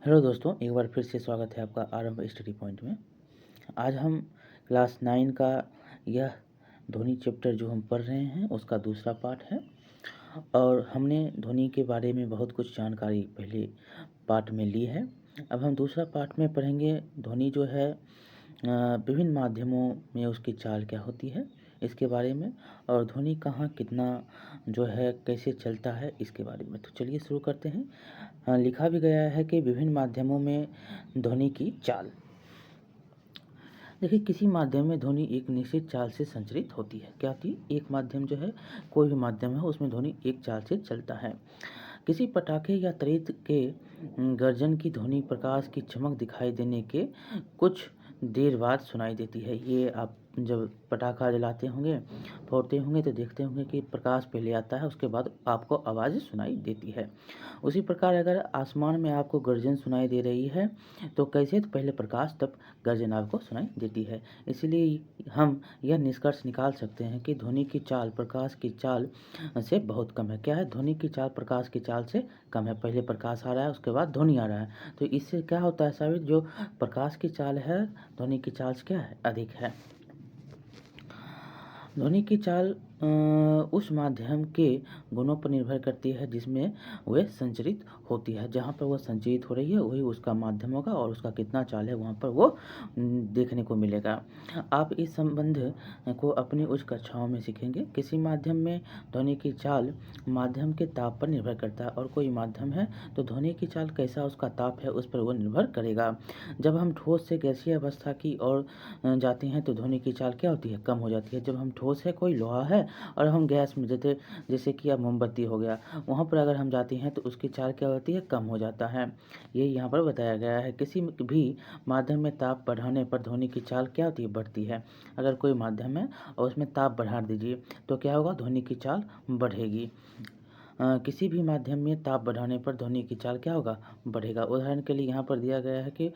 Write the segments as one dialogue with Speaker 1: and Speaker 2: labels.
Speaker 1: Hello दोस्तों, एक बार फिर से स्वागत है आपका आरंभ स्टडी पॉइंट में। आज हम क्लास 9 का यह ध्वनि चैप्टर जो हम पढ़ रहे हैं उसका दूसरा पार्ट है। और हमने ध्वनि के बारे में बहुत कुछ जानकारी पहले पार्ट में ली है। अब हम दूसरा पार्ट में पढ़ेंगे ध्वनि जो है विभिन्न माध्यमों में उसकी चाल क्या होती है इसके बारे में, और ध्वनि कहाँ कितना जो है कैसे चलता है इसके बारे में। तो चलिए शुरू करते हैं। लिखा भी गया है कि विभिन्न माध्यमों में ध्वनि की चाल। देखिए, किसी माध्यम में ध्वनि एक निश्चित चाल से संचरित होती है। क्या होती है? एक माध्यम जो है, कोई भी माध्यम है उसमें ध्वनि एक चाल से चलता है। किसी पटाखे या त्वरित के गर्जन की ध्वनि प्रकाश की चमक दिखाई देने के कुछ देर बाद सुनाई देती है। ये आप जब पटाखा जलाते होंगे, फोड़ते होंगे तो देखते होंगे कि प्रकाश पहले आता है, उसके बाद आपको आवाज़ सुनाई देती है। उसी प्रकार अगर आसमान में आपको गर्जन सुनाई दे रही है तो कैसे? तो पहले प्रकाश तब गर्जन आपको सुनाई देती है। इसलिए हम यह निष्कर्ष निकाल सकते हैं कि ध्वनि की चाल प्रकाश की चाल से बहुत कम है। क्या है? ध्वनि की चाल प्रकाश की चाल से कम है। पहले प्रकाश आ रहा है, उसके बाद ध्वनि आ रहा है। तो इससे क्या होता है साबित? जो प्रकाश की चाल है ध्वनि की चाल से क्या है? अधिक है। ध्वनि की चाल उस माध्यम के गुणों पर निर्भर करती है जिसमें वह संचरित होती है। जहाँ पर वह संचरित हो रही है वही उसका माध्यम होगा, और उसका कितना चाल है वहाँ पर वो देखने को मिलेगा। आप इस संबंध को अपनी उच्च कक्षाओं में सीखेंगे। किसी माध्यम में ध्वनि की चाल माध्यम के ताप पर निर्भर करता है, और कोई माध्यम है तो ध्वनि की चाल कैसा उसका ताप है उस पर वो निर्भर करेगा। जब हम ठोस से गैसीय अवस्था की ओर जाते हैं तो ध्वनि की चाल क्या होती है? कम हो जाती है। जब हम ठोस है, कोई लोहा है, और हम गैस में जैसे कि अब मोमबत्ती हो गया, वहाँ पर अगर हम जाते हैं तो उसकी चाल क्या होती है? कम हो जाता है। ये यहाँ पर बताया गया है। किसी भी माध्यम में ताप बढ़ाने पर ध्वनि की चाल क्या होती है? बढ़ती है। अगर कोई माध्यम है और उसमें ताप बढ़ा दीजिए तो क्या होगा? ध्वनि की चाल बढ़ेगी। किसी भी माध्यम में ताप बढ़ाने पर ध्वनि की चाल क्या होगा? बढ़ेगा। उदाहरण के लिए यहाँ पर दिया गया है कि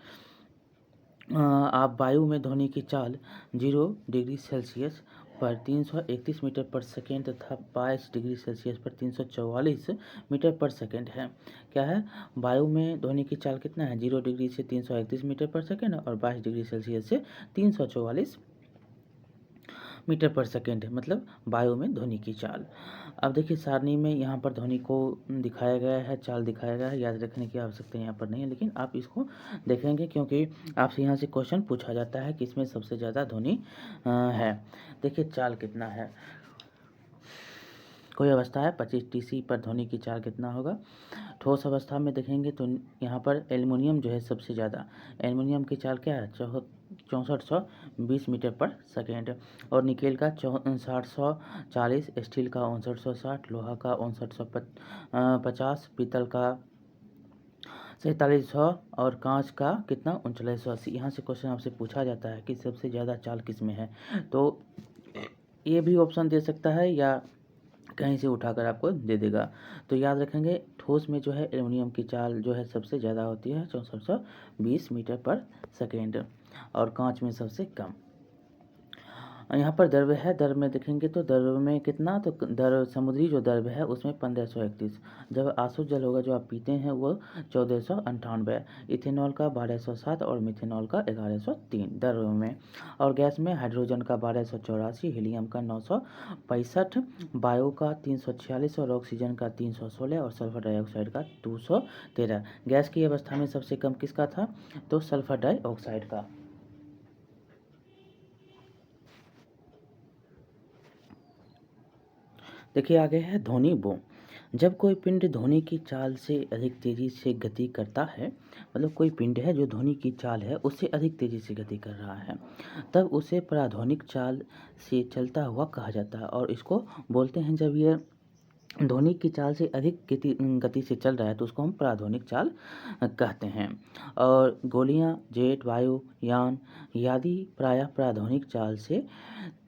Speaker 1: आप वायु में ध्वनि की चाल 0 डिग्री सेल्सियस पर 331 मीटर पर सेकेंड तथा 22 डिग्री सेल्सियस पर 344 मीटर पर सेकेंड है। क्या है? वायु में ध्वनि की चाल कितना है? 0 डिग्री से 331 मीटर पर सेकेंड, और 22 डिग्री सेल्सियस से 344 मीटर पर सेकेंड है, मतलब वायु में ध्वनि की चाल। अब देखिए, सारणी में यहाँ पर ध्वनि को दिखाया गया है, चाल दिखाया गया है। याद रखने की आवश्यकता यहाँ पर नहीं है, लेकिन आप इसको देखेंगे क्योंकि आपसे यहाँ से क्वेश्चन पूछा जाता है कि इसमें सबसे ज़्यादा ध्वनि है। देखिए चाल कितना है। कोई अवस्था है 25 TC पर ध्वनि की चाल कितना होगा? ठोस अवस्था में देखेंगे तो यहाँ पर एल्युमिनियम जो है सबसे ज़्यादा। एल्युमिनियम की चाल क्या है? 6420 मीटर पर सेकेंड। और निकेल का 6740, स्टील का 5960, लोहा का 5950, पीतल का 4700, और कांच का कितना? 3980। यहाँ से क्वेश्चन आपसे पूछा जाता है कि सबसे ज़्यादा चाल किस में है, तो ये भी ऑप्शन दे सकता है या कहीं से उठाकर आपको दे देगा। तो याद रखेंगे, ठोस में जो है एल्युमिनियम की चाल जो है सबसे ज़्यादा होती है 6420 मीटर पर सेकेंड, और कांच में सबसे कम। यहाँ पर द्रव्य है, द्रव्य में देखेंगे तो द्रव्य में कितना? तो द्रव्य समुद्री जो द्रव्य है उसमें 1531। जब आसुत जल होगा जो आप पीते हैं वो 1498। इथेनॉल का 1207 और मिथेनॉल का 1103 द्रव्य में। और गैस में हाइड्रोजन का 1284, हीलियम का 965, वायु का 346 और ऑक्सीजन का 316 और सल्फर डाइऑक्साइड का 213। गैस की अवस्था में सबसे कम किसका था? तो सल्फर डाइऑक्साइड का। देखिए आगे है ध्वनि बो। जब कोई पिंड ध्वनि की चाल से अधिक तेजी से गति करता है, मतलब कोई पिंड है जो ध्वनि की चाल है उससे अधिक तेजी से गति कर रहा है, तब उसे पराध्वनिक चाल से चलता हुआ कहा जाता है। और इसको बोलते हैं, जब ये ध्वनि की चाल से अधिक गति से चल रहा है तो उसको हम पराध्वनिक चाल कहते हैं। और गोलियां, जेट, वायु यान आदि प्रायः पराध्वनिक चाल से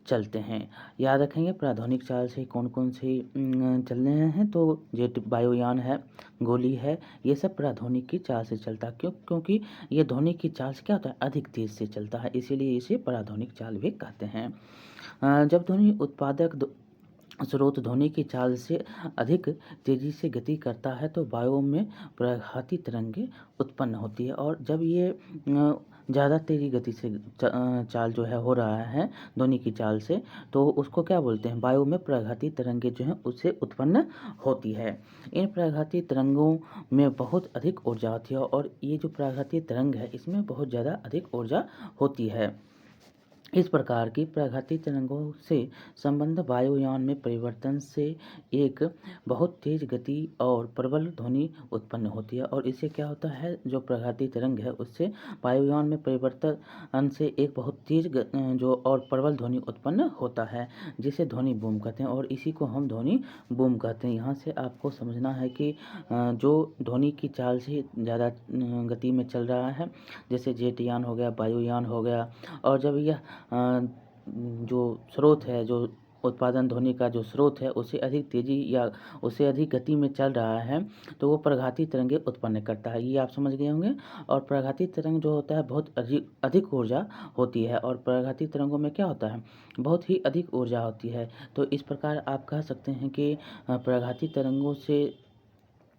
Speaker 1: चलते हैं। याद रखेंगे पराध्वनिक चाल से कौन कौन से चलने हैं, तो जेट वायुयान है, गोली है, ये सब पराध्वनिक की चाल से चलता है। क्योंकि ये ध्वनि की चाल से क्या होता है? अधिक तेज से चलता है, इसीलिए इसे पराध्वनिक चाल भी कहते हैं। जब ध्वनि स्रोत ध्वनि की चाल से अधिक तेजी से गति करता है तो वायु में प्रघाती तरंगे उत्पन्न होती है। और जब ये ज़्यादा तेज़ी गति से चाल जो है हो रहा है ध्वनि की चाल से, तो उसको क्या बोलते हैं, वायु में प्रघाती तरंगे जो हैं उससे उत्पन्न होती है। इन प्रघाती तरंगों में बहुत अधिक ऊर्जा होती है और ये जो प्रघाती तरंग है इसमें बहुत ज़्यादा अधिक ऊर्जा होती है। इस प्रकार की प्रघाती तरंगों से संबंध वायुयान में परिवर्तन से एक बहुत तेज गति और प्रबल ध्वनि उत्पन्न होती है। और इससे क्या होता है, जो प्रघाती तरंग है उससे वायुयान में परिवर्तन से एक बहुत तेज जो और प्रबल ध्वनि उत्पन्न होता है, जिसे ध्वनि बूम कहते हैं। और इसी को हम ध्वनि बूम कहते हैं। यहाँ से आपको समझना है कि जो ध्वनि की चाल से ज़्यादा गति में चल रहा है, जैसे जेटयान हो गया, वायुयान हो गया, और जब यह जो स्रोत है, जो उत्पादन ध्वनि का जो स्रोत है उससे अधिक तेज़ी या उससे अधिक गति में चल रहा है, तो वो प्रघाती तरंगे उत्पन्न करता है। ये आप समझ गए होंगे। और प्रघाती तरंग जो होता है बहुत अधिक ऊर्जा होती है, और प्रघाती तरंगों में क्या होता है, बहुत ही अधिक ऊर्जा होती है। तो इस प्रकार आप कह सकते हैं कि प्रघाती तरंगों से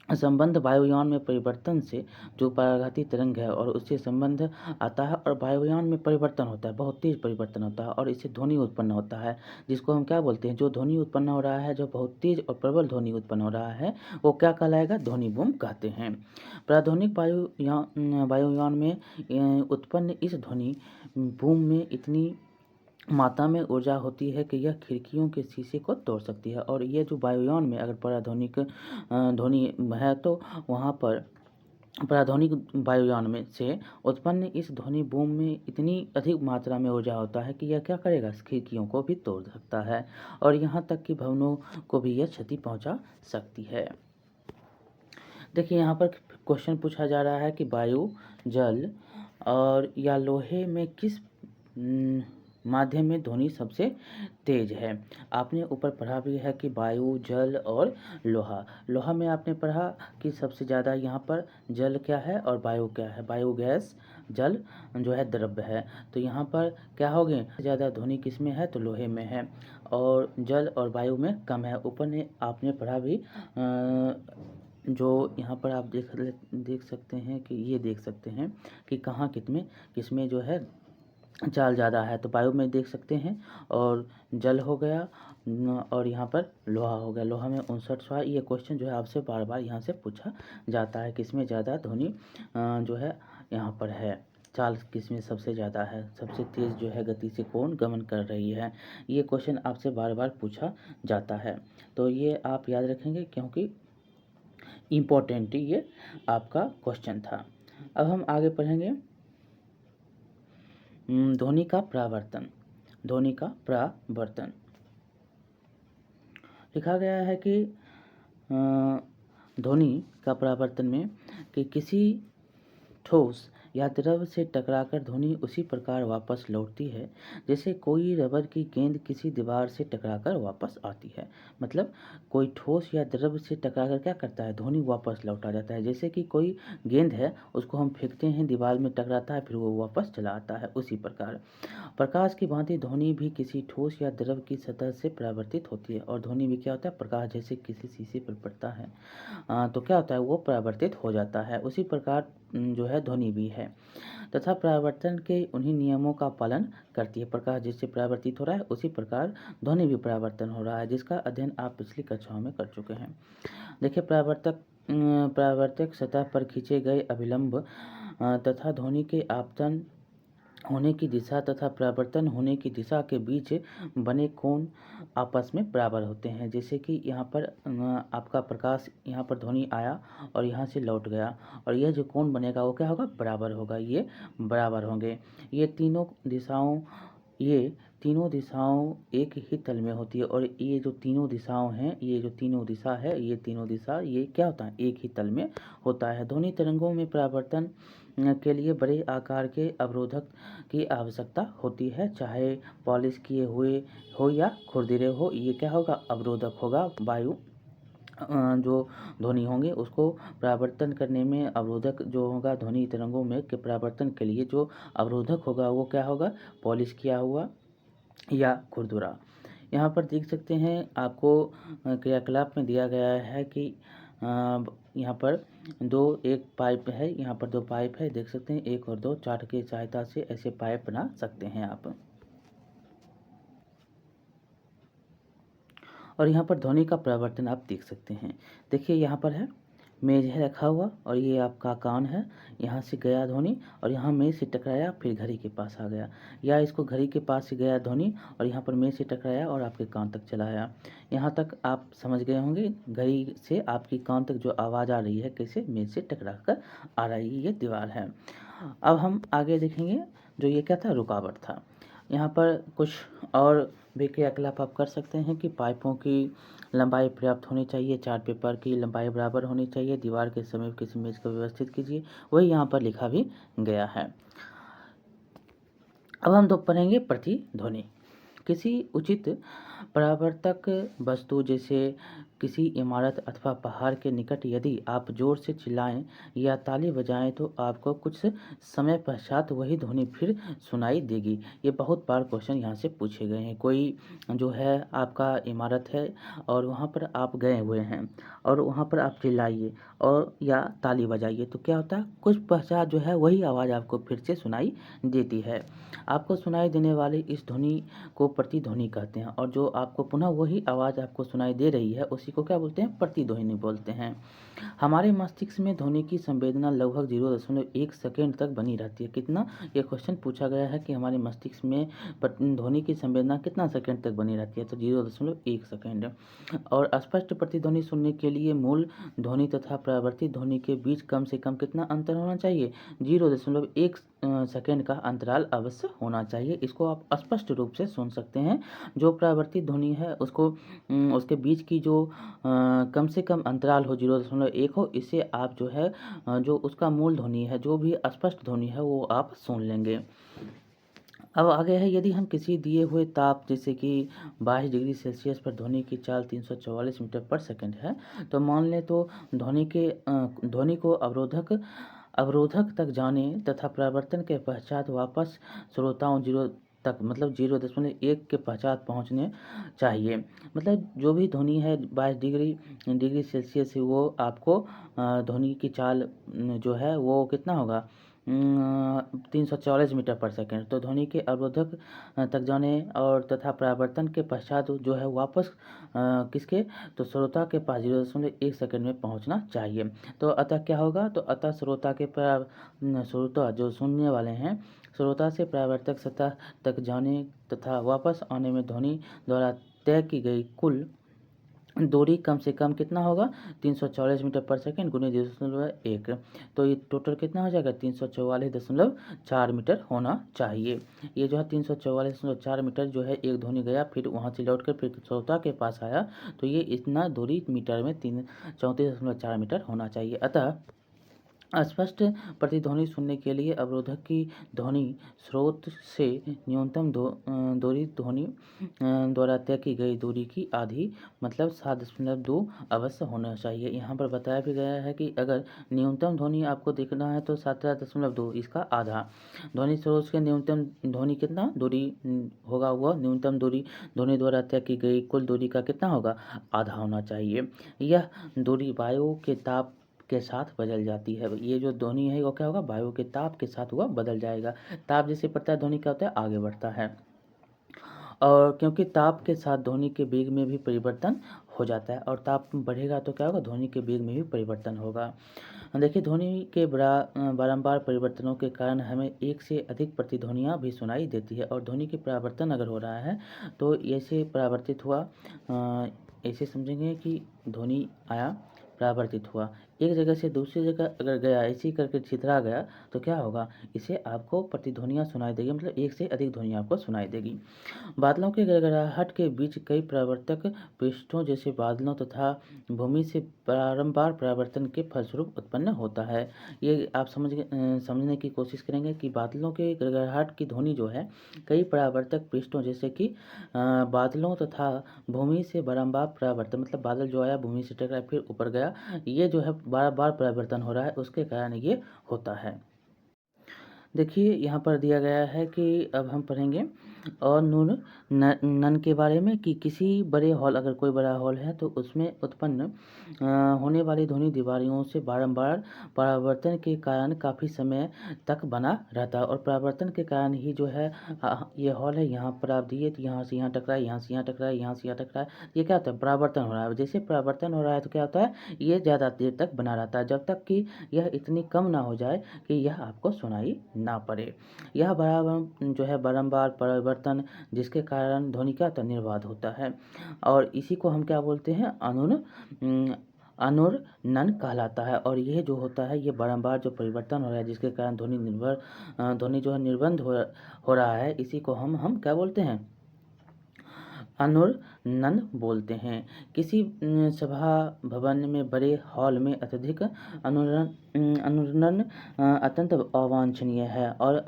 Speaker 1: संबंध वायुयान में परिवर्तन से जो पराघाती तरंग है और उससे संबंध आता है, और वायुयान में परिवर्तन होता है, बहुत तेज परिवर्तन होता है, और इससे ध्वनि उत्पन्न होता है, जिसको हम क्या बोलते हैं, जो ध्वनि उत्पन्न हो रहा है, जो बहुत तेज और प्रबल ध्वनि उत्पन्न हो रहा है, वो क्या कहलाएगा, ध्वनि बूम कहते हैं। प्राध्वनिक वायुयान में उत्पन्न इस ध्वनि बूम में इतनी मात्रा में ऊर्जा होती है कि यह खिड़कियों के शीशे को तोड़ सकती है। और ये जो वायुयान में अगर पराध्वनिक ध्वनि है तो वहाँ पर पराध्वनिक वायुयान में से उत्पन्न इस ध्वनि बूम में इतनी अधिक मात्रा में ऊर्जा होता है कि यह क्या करेगा, खिड़कियों को भी तोड़ सकता है, और यहाँ तक कि भवनों को भी यह क्षति पहुँचा सकती है। देखिए यहाँ पर क्वेश्चन पूछा जा रहा है कि वायु, जल और या लोहे में किस माध्यम में ध्वनि सबसे तेज है। आपने ऊपर पढ़ा भी है कि वायु, जल और लोहा। लोहा में आपने पढ़ा कि सबसे ज़्यादा यहाँ पर जल क्या है और वायु क्या है। वायु गैस, जल जो है द्रव्य है। तो यहाँ पर क्या हो गए, ज़्यादा ध्वनि किस में है, तो लोहे में है, और जल और वायु में कम है। ऊपर ने आपने पढ़ा भी जो यहाँ पर आप देख सकते हैं कि ये देख सकते हैं कि कहाँ किसमें जो है चाल ज़्यादा है, तो वायु में देख सकते हैं, और जल हो गया, और यहाँ पर लोहा हो गया। लोहा में 59वां। ये क्वेश्चन जो है आपसे बार बार यहाँ से पूछा जाता है, किसमें ज़्यादा ध्वनि जो है यहाँ पर है, चाल किसमें सबसे ज़्यादा है, सबसे तेज़ जो है गति से कौन गमन कर रही है। ये क्वेश्चन आपसे बार बार पूछा जाता है, तो ये आप याद रखेंगे क्योंकि इम्पोर्टेंट ये आपका क्वेश्चन था। अब हम आगे पढ़ेंगे ध्वनि का परावर्तन। ध्वनि का परावर्तन लिखा गया है कि ध्वनि का परावर्तन में कि किसी ठोस या द्रव से टकराकर ध्वनि उसी प्रकार वापस लौटती है जैसे कोई रबर की गेंद किसी दीवार से टकराकर वापस आती है। मतलब कोई ठोस या द्रव से टकराकर क्या करता है, ध्वनि वापस लौटा जाता है। जैसे कि कोई गेंद है, उसको हम फेंकते हैं, दीवार में टकराता है, फिर वो वापस चला आता है। उसी प्रकार प्रकाश की भांति ध्वनि भी किसी ठोस या द्रव की सतह से परावर्तित होती है। और ध्वनि भी क्या होता है, प्रकाश जैसे किसी शीशे पर पड़ता है तो क्या होता है, वो परावर्तित हो जाता है। उसी प्रकार जो है ध्वनि भी है, तथा परावर्तन के उन्हीं नियमों का पालन करती है। प्रकाश जिससे परावर्तित हो रहा है उसी प्रकार ध्वनि भी परावर्तन हो रहा है, जिसका अध्ययन आप पिछली कक्षाओं में कर चुके हैं। देखिए, परावर्तक सतह पर खींचे गए अभिलंब तथा ध्वनि के आपतन होने की दिशा तथा परावर्तन होने की दिशा के बीच बने कोण आपस में बराबर होते हैं। जैसे कि यहाँ पर आपका प्रकाश, यहाँ पर ध्वनि आया और यहाँ से लौट गया, और यह जो कोण बनेगा वो क्या होगा, बराबर होगा। ये बराबर होंगे। ये तीनों दिशाओं एक ही तल में होती है, और ये जो तीनों दिशाओं हैं, ये जो तीनों दिशा है, ये तीनों दिशा ये क्या होता है, एक ही तल में होता है। ध्वनि तरंगों में परावर्तन के लिए बड़े आकार के अवरोधक की आवश्यकता होती है, चाहे पॉलिश किए हुए हो या खुरदरे हो। ये क्या होगा, अवरोधक होगा। वायु जो ध्वनि होंगे उसको परावर्तन करने में अवरोधक जो होगा, ध्वनि तरंगों में के परावर्तन के लिए जो अवरोधक होगा वो क्या होगा, पॉलिश किया हुआ या खुरदुरा। यहाँ पर देख सकते हैं आपको क्रियाकलाप में दिया गया है कि यहाँ पर एक पाइप है, यहाँ पर 2 पाइप है, देख सकते हैं 1 और 2 चार्ट की सहायता से ऐसे पाइप बना सकते हैं आप। और यहाँ पर ध्वनि का परावर्तन आप देख सकते हैं। देखिए यहाँ पर है मेज है रखा हुआ और ये आपका कान है, यहाँ से गया ध्वनि और यहाँ मेज से टकराया फिर घड़ी के पास आ गया, या इसको घड़ी के पास से गया ध्वनि और यहाँ पर मेज से टकराया और आपके कान तक चला आया। यहाँ तक आप समझ गए होंगे, घड़ी से आपकी कान तक जो आवाज़ आ रही है कैसे मेज से टकरा कर आ रही है, ये दीवार है। अब हम आगे देखेंगे, जो ये क्या था, रुकावट था। यहाँ पर कुछ और भी क्रियाकलाप आप कर सकते हैं कि पाइपों की लंबाई पर्याप्त होनी चाहिए, चार्ट पेपर की लंबाई बराबर होनी चाहिए, दीवार के समीप किसी मेज को व्यवस्थित कीजिए, वही यहाँ पर लिखा भी गया है। अब हम तो पढ़ेंगे प्रतिध्वनि। किसी उचित परावर्तक वस्तु जैसे किसी इमारत अथवा पहाड़ के निकट यदि आप जोर से चिल्लाएं या ताली बजाएं तो आपको कुछ समय पश्चात वही ध्वनि फिर सुनाई देगी। ये बहुत बार क्वेश्चन यहाँ से पूछे गए हैं। कोई जो है आपका इमारत है और वहाँ पर आप गए हुए हैं और वहाँ पर आप चिल्लाइए और या ताली बजाइए तो क्या होता है, कुछ पश्चात जो है वही आवाज़ आपको फिर से सुनाई देती है। आपको सुनाई देने वाली इस ध्वनि को प्रतिध्वनि कहते हैं और जो आपको पुनः वही आवाज़ आपको सुनाई दे रही है उसी को क्या बोलते हैं, प्रतिध्वनि बोलते हैं। हमारे मस्तिष्क में ध्वनि की संवेदना लगभग 0.1 सेकेंड तक बनी रहती है। कितना, ये क्वेश्चन पूछा गया है कि हमारे मस्तिष्क में ध्वनि की संवेदना कितना सेकेंड तक बनी रहती है, तो 0.1 सेकेंड। और स्पष्ट प्रतिध्वनि सुनने के लिए मूल ध्वनि तथा परावर्तित ध्वनि के बीच कम से कम कितना अंतर होना चाहिए, 0.1 सेकेंड का अंतराल अवश्य होना चाहिए। इसको आप स्पष्ट रूप से सुन सकते हैं। जो परावर्तित ध्वनि है उसको उसके बीच की जो कम से कम अंतराल हो 0.1 हो, इससे आप जो है जो उसका मूल ध्वनि है, जो भी स्पष्ट ध्वनि है वो आप सुन लेंगे। अब आगे है, यदि हम किसी दिए हुए ताप जैसे कि 22 डिग्री सेल्सियस पर ध्वनि की चाल 344 मीटर पर सेकंड है तो मान लें तो ध्वनि को अवरोधक तक जाने तथा परावर्तन के पश्चात वापस श्रोताओं 0 तक मतलब 0.1 के पश्चात पहुंचने चाहिए। मतलब जो भी ध्वनि है 22 डिग्री सेल्सियस से वो आपको ध्वनि की चाल जो है वो कितना होगा, 344 मीटर पर सेकेंड। तो ध्वनि के अवरोधक तक जाने और तथा परावर्तन के पश्चात जो है वापस किसके, तो श्रोता के पास 0.1 सेकेंड में पहुंचना चाहिए। तो अतः क्या होगा, तो अतः श्रोता जो सुनने वाले हैं, श्रोता से परावर्तक सतह तक जाने तथा वापस आने में ध्वनि द्वारा तय की गई कुल दूरी कम से कम कितना होगा, 344 मीटर पर सेकेंड गुने 0.1, तो ये टोटल कितना हो जाएगा, 344.4 मीटर होना चाहिए। ये जो है 344.4 मीटर जो है एक ध्वनि गया फिर वहाँ से लौट कर फिर श्रोता के पास आया, तो ये इतना दूरी मीटर में 34.4 मीटर होना चाहिए। अतः स्पष्ट प्रतिध्वनि सुनने के लिए अवरोधक की ध्वनि स्रोत से न्यूनतम दूरी ध्वनि द्वारा तय की गई दूरी की आधी मतलब 7.2 अवश्य होना चाहिए। यहाँ पर बताया भी गया है कि अगर न्यूनतम ध्वनि आपको देखना है तो 7.2 इसका आधा। ध्वनि स्रोत से न्यूनतम ध्वनि कितना दूरी होगा, वह न्यूनतम दूरी ध्वनि द्वारा तय की गई कुल दूरी का कितना होगा, आधा होना चाहिए। यह दूरी वायु के ताप के साथ बदल जाती है। ये जो ध्वनि है वो क्या होगा, वायु के ताप के साथ हुआ बदल जाएगा। ताप जैसे पड़ता है ध्वनि क्या होता है, आगे बढ़ता है, और क्योंकि ताप के साथ ध्वनि के वेग में भी परिवर्तन हो जाता है और ताप बढ़ेगा तो क्या होगा, ध्वनि के वेग में भी परिवर्तन होगा। देखिए ध्वनि के बारंबार परिवर्तनों के कारण हमें एक से अधिक प्रतिध्वनियाँ भी सुनाई देती है और ध्वनि के परावर्तन अगर हो रहा है तो ऐसे परावर्तित हुआ, ऐसे समझेंगे कि ध्वनि आया परावर्तित हुआ, एक जगह से दूसरी जगह अगर गया ऐसे ही करके छितरा गया तो क्या होगा, इसे आपको प्रतिध्वनियाँ सुनाई देगी, मतलब एक से अधिक ध्वनि आपको सुनाई देगी। बादलों के गड़गड़ाहट के बीच कई परावर्तक पृष्ठों जैसे बादलों तथा भूमि से बारंबार परावर्तन के फलस्वरूप उत्पन्न होता है। ये आप समझने की कोशिश करेंगे कि बादलों के गड़गड़ाहट की ध्वनि जो है कई परावर्तक पृष्ठों जैसे कि बादलों तथा भूमि से बारंबार परावर्तन, मतलब बादल जो आया भूमि से टकराया फिर ऊपर गया, ये जो है बार बार परिवर्तन हो रहा है उसके कारण ये होता है। देखिए यहाँ पर दिया गया है कि अब हम पढ़ेंगे और नून नन के बारे में कि किसी बड़े हॉल, अगर कोई बड़ा हॉल है तो उसमें उत्पन्न होने वाली ध्वनि दीवारों से बारंबार परावर्तन के कारण काफ़ी समय तक बना रहता है, और परावर्तन के कारण ही जो है ये हॉल है, यहाँ पर आप दिए तो यहाँ से यहाँ टकराए, यहाँ से यहाँ टकराए, यहाँ से यहाँ टकराए, ये क्या होता है, परावर्तन हो रहा है। जैसे परावर्तन हो रहा है तो क्या होता है, ये ज़्यादा देर तक बना रहता है, जब तक कि यह इतनी कम ना हो जाए कि यह आपको सुनाई ना पड़े। यह बराबर जो है बारंबार परिवर्तन, जिसके कारण ध्वनि का निर्बाध होता है, और इसी को हम क्या बोलते हैं, अनुरणन कहलाता है। और यह जो होता है, ये बारंबार जो परिवर्तन हो रहा है, जिसके कारण ध्वनि जो है निर्बंध हो रहा है, इसी को हम क्या बोलते हैं, अनुरणन बोलते हैं। किसी सभा भवन में, बड़े हॉल में अत्यधिक अनुरणन अत्यंत अवांछनीय है, और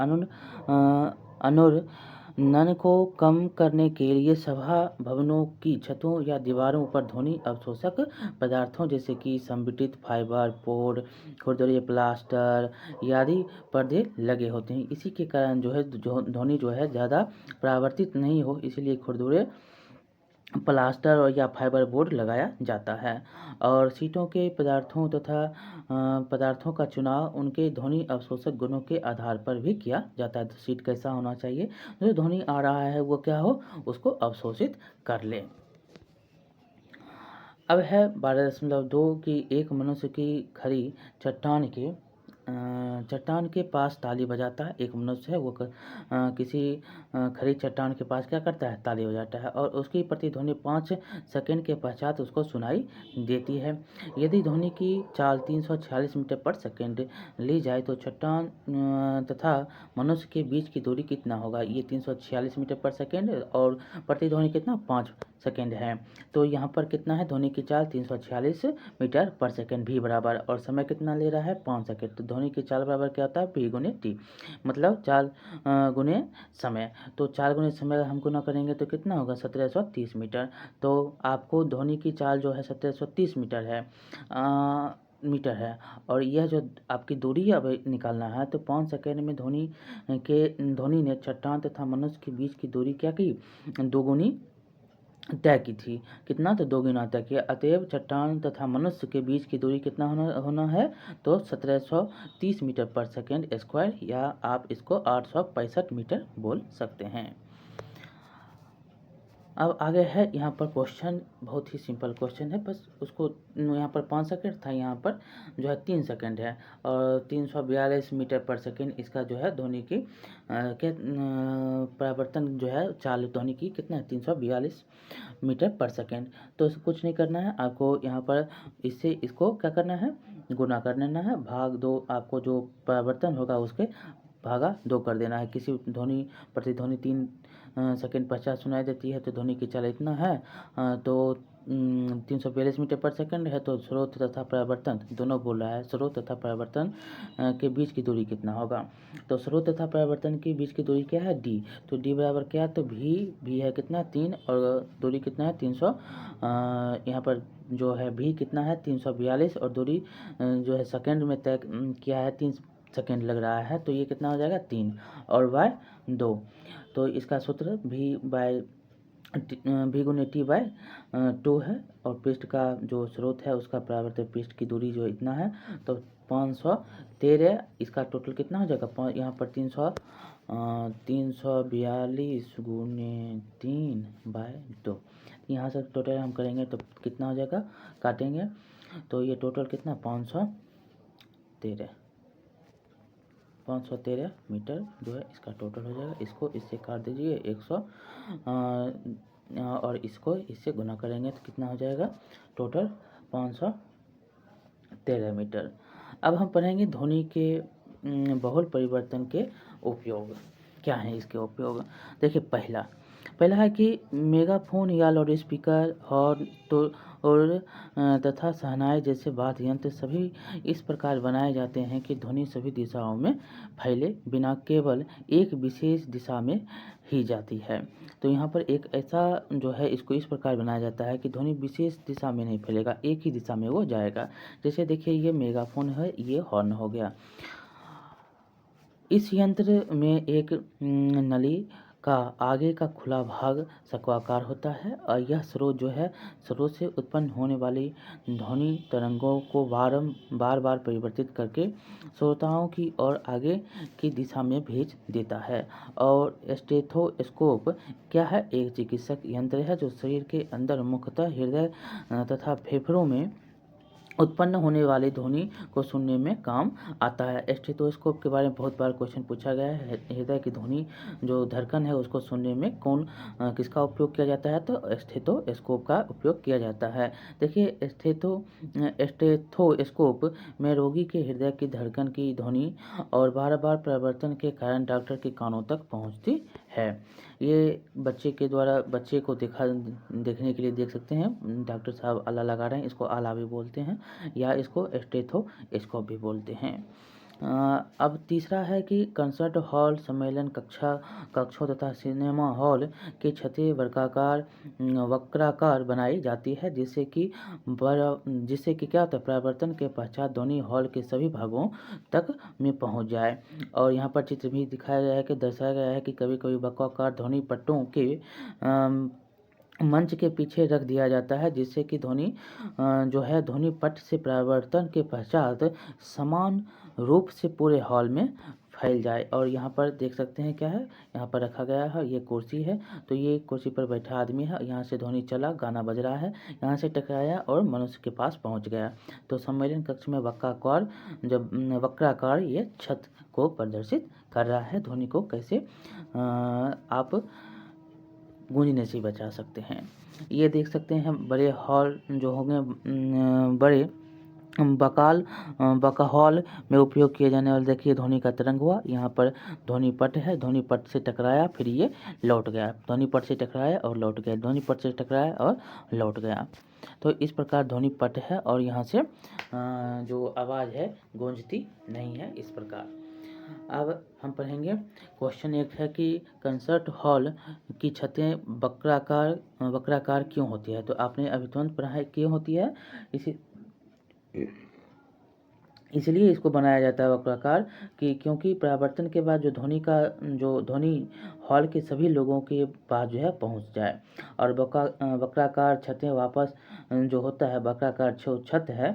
Speaker 1: अनुरणन को कम करने के लिए सभा भवनों की छतों या दीवारों पर ध्वनि अवशोषक पदार्थों जैसे कि संपीड़ित फाइबर बोर्ड, खुरदुरे प्लास्टर आदि पर्दे लगे होते हैं। इसी के कारण जो है ध्वनि जो है ज़्यादा परावर्तित नहीं हो, इसलिए खुरदुरे प्लास्टर और या फाइबर बोर्ड लगाया जाता है। और सीटों के पदार्थों का चुनाव उनके ध्वनि अवशोषक गुणों के आधार पर भी किया जाता है। तो सीट कैसा होना चाहिए, जो ध्वनि आ रहा है वो क्या हो, उसको अवशोषित कर ले। अब है 12.2 की एक मनुष्य की खड़ी चट्टान के पास ताली बजाता है। एक मनुष्य है, वो किसी खड़ी चट्टान के पास क्या करता है, ताली बजाता है, और उसकी प्रतिध्वनि 5 सेकंड के पश्चात उसको सुनाई देती है। यदि ध्वनि की चाल 346 मीटर पर सेकंड ली जाए तो चट्टान तथा मनुष्य के बीच की दूरी कितना होगा। ये 346 मीटर पर सेकंड और प्रतिध्वनि कितना, 5 सेकंड है। तो यहाँ पर कितना है, ध्वनि की चाल 346 मीटर पर सेकंड भी बराबर, और समय कितना ले रहा है, 5 सेकंड। तो ध्वनि की चाल बराबर क्या होता है, p गुने टी, मतलब चाल गुने समय। तो 4 गुने समय हम गुना करेंगे तो कितना होगा, 1730 मीटर। तो आपको ध्वनि की चाल जो है 1730 मीटर है, और यह जो आपकी दूरी अब निकालना है, तो 5 सेकंड में ध्वनि ने चट्टान तथा मनुष्य के बीच की दूरी क्या की, दोगुनी तय की थी। कितना, तो 2 गुना तय किया। अतएव चट्टान तथा मनुष्य के बीच की दूरी कितना होना है, तो 1730 मीटर पर सेकंड स्क्वायर, या आप इसको 865 मीटर बोल सकते हैं। अब आगे है यहाँ पर क्वेश्चन, बहुत ही सिंपल क्वेश्चन है, बस उसको यहाँ पर 5 सेकंड था, यहाँ पर जो है 3 सेकंड है, और 342 मीटर पर सेकंड इसका जो है ध्वनि की परावर्तन जो है चाल ध्वनि की कितना है, 342 मीटर पर सेकंड। तो कुछ नहीं करना है आपको, यहाँ पर इसको क्या करना है, गुना कर लेना है, भाग 2, आपको जो परावर्तन होगा उसके भागा 2 कर देना है। किसी प्रतिध्वनि 3 सेकंड पश्चात सुनाई देती है तो ध्वनि की चाल इतना है, तो 342 मीटर पर सेकंड है। तो स्रोत तथा परावर्तन दोनों बोल रहा है, स्रोत तथा परावर्तन के बीच की दूरी कितना होगा। तो स्रोत तथा परावर्तन के बीच की दूरी क्या है, डी। तो डी बराबर क्या है, तो भी है कितना, 3, और दूरी कितना है, 300, यहाँ पर जो है भी कितना है, 342, और दूरी जो है सेकंड में तय किया है, 3 सेकेंड लग रहा है, तो ये कितना हो जाएगा, 3, और वाई 2। तो इसका सूत्र भी गुने टी बाय 2 है, और पृष्ठ का जो स्रोत है उसका परावर्तित पृष्ठ की दूरी जो इतना है, तो 513, इसका टोटल कितना हो जाएगा, यहाँ पर 342 गुने 3 बाय 2, यहाँ से टोटल हम करेंगे तो कितना हो जाएगा, काटेंगे तो ये टोटल कितना, 513 मीटर जो है इसका टोटल हो जाएगा। इसको इससे काट दीजिए 100, और इसको इससे गुना करेंगे तो कितना हो जाएगा, टोटल 513 मीटर। अब हम पढ़ेंगे ध्वनि के बहुल परिवर्तन के उपयोग क्या हैं, इसके उपयोग। देखिए पहला है कि मेगाफोन या लाउड स्पीकर, हॉर्न और तथा शहनाई जैसे वाद्य यंत्र सभी इस प्रकार बनाए जाते हैं कि ध्वनि सभी दिशाओं में फैले बिना केवल एक विशेष दिशा में ही जाती है। तो यहाँ पर एक ऐसा जो है, इसको इस प्रकार बनाया जाता है कि ध्वनि विशेष दिशा में नहीं फैलेगा, एक ही दिशा में वो जाएगा। जैसे देखिए ये मेगाफोन है, ये हॉर्न हो गया, इस यंत्र में एक नली का आगे का खुला भाग शंक्वाकार होता है और यह स्रोत जो है स्रोत से उत्पन्न होने वाली ध्वनि तरंगों को बार बार परिवर्तित करके श्रोताओं की ओर आगे की दिशा में भेज देता है। और स्टेथोस्कोप क्या है? एक चिकित्सक यंत्र है जो शरीर के अंदर मुख्यतः हृदय तथा फेफड़ों में उत्पन्न होने वाली ध्वनि को सुनने में काम आता है। स्टेथोस्कोप के बारे में बहुत बार क्वेश्चन पूछा गया है। हृदय की ध्वनि जो धड़कन है उसको सुनने में किसका उपयोग किया जाता है? तो स्टेथोस्कोप का उपयोग किया जाता है। देखिए, स्टेथोस्कोप में रोगी के हृदय की धड़कन की ध्वनि और बार बार परिवर्तन के कारण डॉक्टर के कानों तक पहुंचती है। ये बच्चे को देखने के लिए देख सकते हैं। डॉक्टर साहब आला लगा रहे हैं, इसको आला भी बोलते हैं या इसको स्टेथोस्कोप भी बोलते हैं। अब तीसरा है कि कंसर्ट हॉल, सम्मेलन कक्षों तथा सिनेमा हॉल की छतें वक्राकार बनाई जाती है जिससे कि क्या होता है? परावर्तन के पश्चात ध्वनि हॉल के सभी भागों तक में पहुंच जाए। और यहाँ पर चित्र भी दिखाया गया है कि दर्शाया गया है कि कभी कभी वक्राकार ध्वनि पट्टों के मंच के पीछे रख दिया जाता है जिससे कि ध्वनि जो है ध्वनि पट्ट से परावर्तन के पश्चात समान रूप से पूरे हॉल में फैल जाए। और यहाँ पर देख सकते हैं क्या है, यहाँ पर रखा गया है, ये कुर्सी है। तो ये कुर्सी पर बैठा आदमी है, यहाँ से ध्वनि चला, गाना बज रहा है, यहाँ से टकराया और मनुष्य के पास पहुँच गया। तो सम्मेलन कक्ष में वक्राकार ये छत को प्रदर्शित कर रहा है ध्वनि को कैसे आप गूंजने से बचा सकते हैं। ये देख सकते हैं बड़े हॉल जो होंगे, बड़े बका हॉल में उपयोग किए जाने वाले, देखिए ध्वनि का तरंग हुआ, यहाँ पर ध्वनि पट है, ध्वनि पट से टकराया फिर ये लौट गया, ध्वनि पट से टकराया और लौट गया, ध्वनि पट से टकराया और लौट गया। तो इस प्रकार ध्वनि पट है और यहाँ से जो आवाज़ है गूंजती नहीं है, इस प्रकार। अब हम पढ़ेंगे क्वेश्चन एक है कि कंसर्ट हॉल की छतें वक्राकार क्यों होती है? तो आपने अभी तुरंत पढ़ा है क्यों होती है, इसलिए इसको बनाया जाता है वक्राकार कि क्योंकि परावर्तन के बाद जो ध्वनि हॉल के सभी लोगों के पास जो है पहुंच जाए। और वक्राकार छतें वापस जो होता है वक्राकार छत है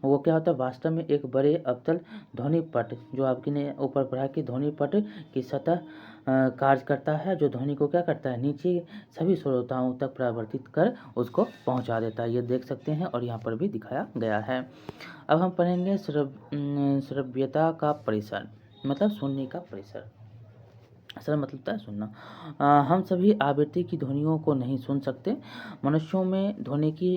Speaker 1: वो क्या होता है? वास्तव में एक बड़े अवतल ध्वनि पट, जो आपकी ने ऊपर पढ़ा कि ध्वनि पट की सतह कार्य करता है, जो ध्वनि को क्या करता है? नीचे सभी श्रोताओं तक परावर्तित कर उसको पहुंचा देता है। ये देख सकते हैं और यहाँ पर भी दिखाया गया है। अब हम पढ़ेंगे श्रव्यता का परिसर, मतलब सुनने का परिसर। सर मतलब होता है सुनना। हम सभी आवृत्ति की ध्वनियों को नहीं सुन सकते। मनुष्यों में ध्वनि की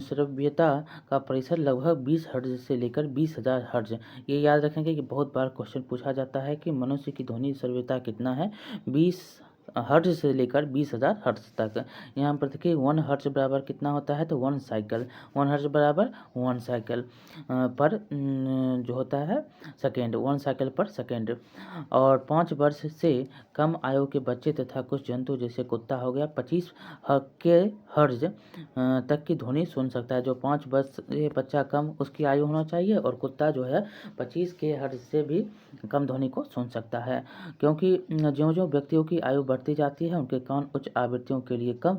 Speaker 1: श्रव्यता का परिसर लगभग 20 हर्ट्ज से लेकर 20,000 हर्ट्ज। ये याद रखेंगे कि बहुत बार क्वेश्चन पूछा जाता है कि मनुष्य की ध्वनि श्रव्यता कितना है? 20 हर्ट्ज से लेकर 20,000 हर्ट्ज तक। यहाँ पर देखिए 1 हर्ट्ज बराबर कितना होता है? तो 1 साइकिल। 1 हर्ट्ज बराबर 1 साइकिल पर जो होता है सेकेंड, 1 साइकिल पर सेकेंड। और 5 वर्ष से कम आयु के बच्चे तथा कुछ जंतु जैसे कुत्ता हो गया 25 के हर्ट्ज तक की ध्वनि सुन सकता है। जो 5 वर्ष से बच्चा कम उसकी आयु होना चाहिए और कुत्ता जो है 25 के हर्ट्ज से भी कम ध्वनि को सुन सकता है। क्योंकि ज्यों-ज्यों व्यक्तियों की आयु बढ़ती जाती है उनके कान उच्च आवृत्तियों के लिए कम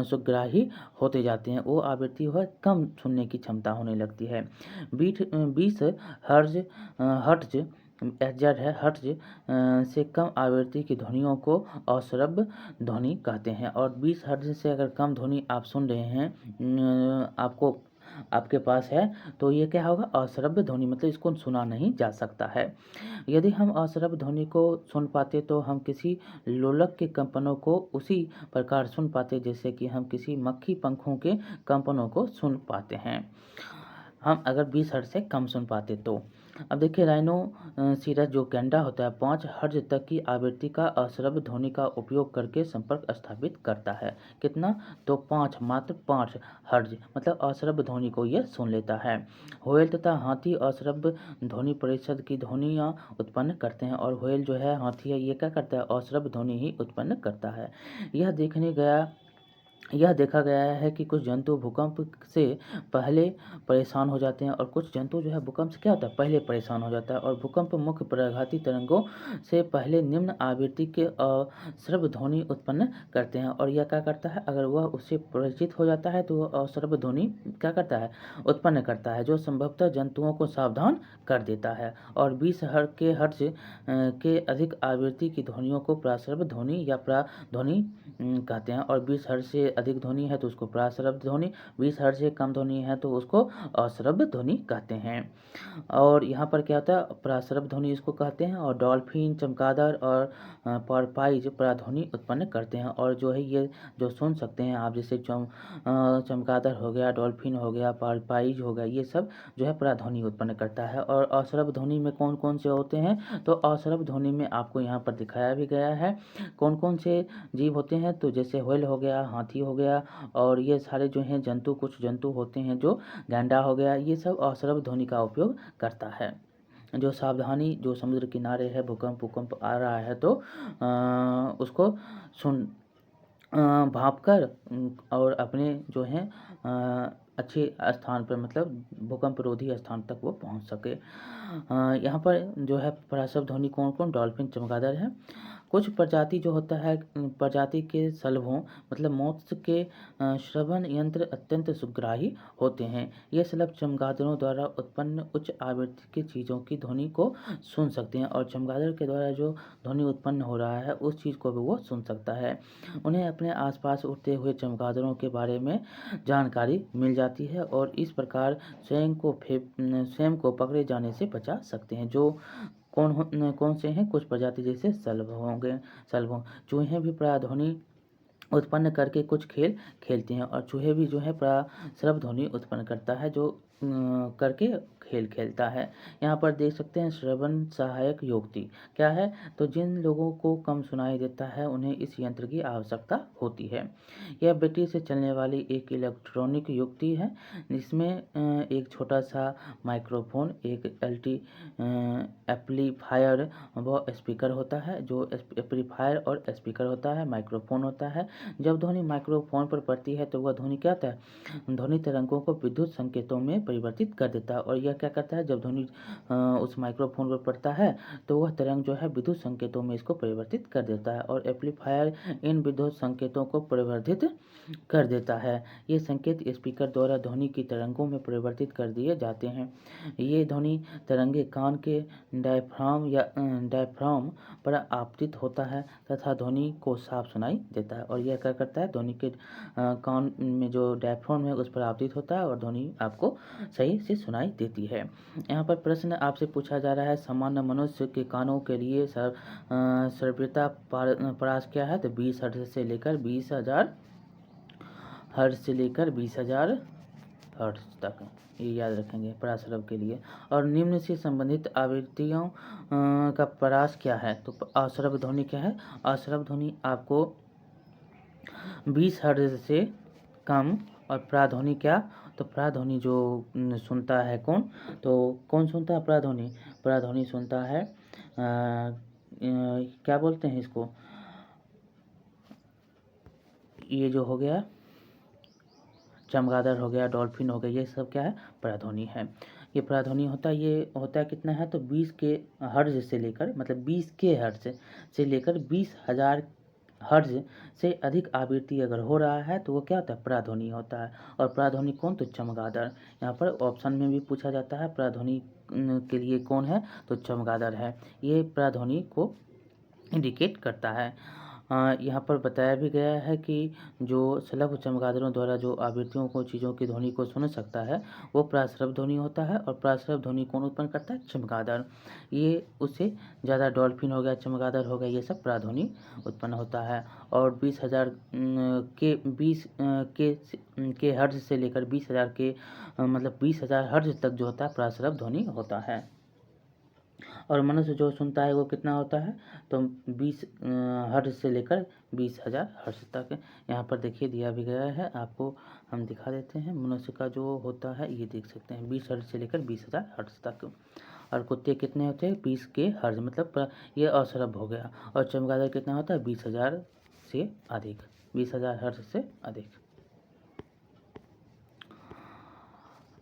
Speaker 1: सुग्राही होते जाते हैं, वो आवृत्ति वह कम सुनने की क्षमता होने लगती है। 20 हर्ट्ज एचजेड है हर्ट्ज से कम आवृत्ति की ध्वनियों को अश्रव्य ध्वनि कहते हैं। और 20 हर्ट्ज से अगर कम ध्वनि आप सुन रहे हैं आपके पास है तो ये क्या होगा? अश्रव्य ध्वनि, मतलब इसको सुना नहीं जा सकता है। यदि हम अश्रव्य ध्वनि को सुन पाते तो हम किसी लोलक के कंपनों को उसी प्रकार सुन पाते जैसे कि हम किसी मक्खी पंखों के कंपनों को सुन पाते हैं, हम अगर 20 हर्ट्ज से कम सुन पाते तो। अब देखिए राइनोसिरस जो गैंडा होता है 5 हर्ट्ज तक की आवृत्ति का अश्रव्य ध्वनि का उपयोग करके संपर्क स्थापित करता है। कितना? तो 5, मात्र 5 हर्ट्ज, मतलब अश्रव्य ध्वनि को यह सुन लेता है। व्हेल तथा हाथी अश्रव्य ध्वनि परिषद की ध्वनियाँ उत्पन्न करते हैं। और व्हेल जो है हाथी है ये क्या करता है? अश्रव्य ध्वनि ही उत्पन्न करता है। यह देखने गया यह देखा गया है कि कुछ जंतु भूकंप से पहले परेशान हो जाते हैं और कुछ जंतु जो है भूकंप से क्या होता है, पहले परेशान हो जाता है। और भूकंप मुख्य प्राघाती तरंगों से पहले निम्न आवृत्ति के अश्रव्य ध्वनि उत्पन्न करते हैं। और यह क्या करता है, अगर वह उससे परिचित हो जाता है तो वह अश्रव्य ध्वनि क्या करता है, उत्पन्न करता है, जो संभवतः जंतुओं को सावधान कर देता है। और 20 हर्ट्ज के अधिक आवृत्ति की ध्वनियों को प्राश्रव्य ध्वनि या प्राध्वनि कहते हैं। और 20 हर्ट्ज से अधिक ध्वनि है तो उसको प्राश्रव्य ध्वनि, 20 हर्ट्ज से कम ध्वनि है तो उसको अश्रव्य ध्वनि कहते हैं। और यहाँ पर क्या होता है, प्राश्रव्य ध्वनि इसको कहते हैं। और डॉल्फिन, चमगादड़ और पोर्पोइज प्राध्वनि उत्पन्न करते हैं। और जो है ये जो सुन सकते हैं आप, जैसे चमगादड़ हो गया, डॉल्फिन हो गया, पोर्पोइज हो गया, ये सब जो है प्राध्वनि उत्पन्न करता है। और अश्रव्य ध्वनि में कौन कौन से होते हैं, तो अश्रव्य ध्वनि में आपको यहाँ पर दिखाया भी गया है कौन कौन से जीव होते हैं। तो जैसे व्हेल हो गया, हाथी हो गया, और ये सारे जो हैं जंतु, कुछ जंतु होते हैं जो गैंडा हो गया, ये सब अश्रव्य ध्वनि का उपयोग करता है। जो सावधानी, जो समुद्र किनारे है, भूकंप आ रहा है तो उसको सुन भाप कर और अपने जो हैं अच्छे स्थान पर, मतलब भूकंप रोधी स्थान तक वो पहुंच सके। यहाँ पर जो है प्राश्रव्य ध्वनि कौन कौन, डॉल्फिन, चमगादड़ है। कुछ प्रजाति जो होता है, प्रजाति के सलभों मतलब मत्स्य के श्रवण यंत्र अत्यंत सुग्राही होते हैं। ये सलभ चमगादड़ों द्वारा उत्पन्न उच्च आवृत्ति की चीज़ों की ध्वनि को सुन सकते हैं। और चमगादड़ के द्वारा जो ध्वनि उत्पन्न हो रहा है उस चीज़ को भी वो सुन सकता है। उन्हें अपने आसपास उड़ते हुए चमगादड़ों के बारे में जानकारी मिल जाती है और इस प्रकार स्वयं को पकड़े जाने से बचा सकते हैं। जो कौन से हैं, कुछ प्रजाति जैसे सलभ होंगे, सलभों चूहे भी प्राध्वनि उत्पन्न करके कुछ खेल खेलते हैं। और चूहे भी जो है प्राश्रव्य ध्वनि उत्पन्न करता है, जो करके खेल खेलता है। यहाँ पर देख सकते हैं श्रवण सहायक युक्ति क्या है, तो जिन लोगों को कम सुनाई देता है उन्हें इस यंत्र की आवश्यकता होती है। यह बैटरी से चलने वाली एक इलेक्ट्रॉनिक युक्ति है जिसमें एक छोटा सा माइक्रोफोन, एक एम्पलीफायर व स्पीकर होता है। जो एम्पलीफायर और स्पीकर होता है, माइक्रोफोन होता है। जब ध्वनि माइक्रोफोन पर पड़ती है तो वह ध्वनि क्या होता है, ध्वनि तरंगों को विद्युत संकेतों में परिवर्तित कर देता है। और यह क्या करता है, जब ध्वनि उस माइक्रोफोन पर पड़ता है तो वह तरंग जो है विद्युत संकेतों में इसको परिवर्तित कर देता है। और एम्पलीफायर इन विद्युत संकेतों को परिवर्तित कर देता है। ये संकेत स्पीकर द्वारा ध्वनि की तरंगों में परिवर्तित कर दिए जाते हैं। ये ध्वनि तरंगे कान के डायफ्राम पर आपतित होता है तथा ध्वनि को साफ सुनाई देता है। और यह क्या करता है, ध्वनि के कान में जो डायफ्राम है उस पर आपतित होता है और ध्वनि आपको सही से सुनाई देती है। यहाँ पर प्रश्न आपसे पूछा जा रहा है, सामान्य मनुष्य के कानों के लिए सर्वोत्तम परास क्या है, तो 20 हर्ट्ज से लेकर 20,000 हर्ट्ज तक, ये याद रखेंगे प्राश्रव्य के लिए। और निम्न से संबंधित आवृत्तियों का परास क्या है, तो अश्रव्य ध्वनि क्या है, अश्रव्य ध्वनि आपको 20 हर्ट्ज से कम। और प्राध्वनि क्या, तो प्राध्वनि जो सुनता है कौन, तो कौन सुनता है प्राध्वनि, प्राध्वनि सुनता है क्या बोलते हैं इसको, ये जो हो गया चमगादड़ हो गया, डॉल्फिन हो गया, ये सब क्या है, प्राध्वनि है। ये प्राध्वनि होता है, ये होता है कितना है, तो 20 के हर्ट्ज से लेकर, मतलब 20 के हर्ट्ज से लेकर 20,000 हर्ट्ज से अधिक आवृत्ति अगर हो रहा है तो वो क्या होता है, प्राध्वनि होता है। और प्राध्वनि कौन, तो चमगादड़। यहाँ पर ऑप्शन में भी पूछा जाता है प्राध्वनि के लिए कौन है, तो चमगादड़ है। ये प्राध्वनि को इंडिकेट करता है। यहाँ पर बताया भी गया है कि जो सलभ चमगादड़ों द्वारा जो आवृत्तियों को, चीज़ों की ध्वनि को सुन सकता है वो प्राश्रव्य ध्वनि होता है। और प्राश्रव्य ध्वनि कौन उत्पन्न करता है, चमगादड़। ये उससे ज़्यादा डॉल्फिन हो गया, चमगादड़ हो गया, ये सब प्राध्वनि उत्पन्न होता है। और 20,000 के हर्ट्ज से लेकर 20,000 के मतलब 20,000 हर्ट्ज तक जो होता है प्राश्रव्य ध्वनि होता है। और मनुष्य जो सुनता है वो कितना होता है, तो 20 हर्ट्ज से लेकर 20,000 हर्ट्ज तक। यहाँ पर देखिए दिया भी गया है, आपको हम दिखा देते हैं। मनुष्य का जो होता है ये देख सकते हैं 20 हर्ट्ज से लेकर 20,000 हर्ट्ज तक। और कुत्ते कितने होते हैं, 20 के हर्ट्ज, मतलब ये अश्रव्य हो गया। और चमगादड़ कितना होता है, 20,000 से अधिक। 20,000 हर्ट्ज से अधिक।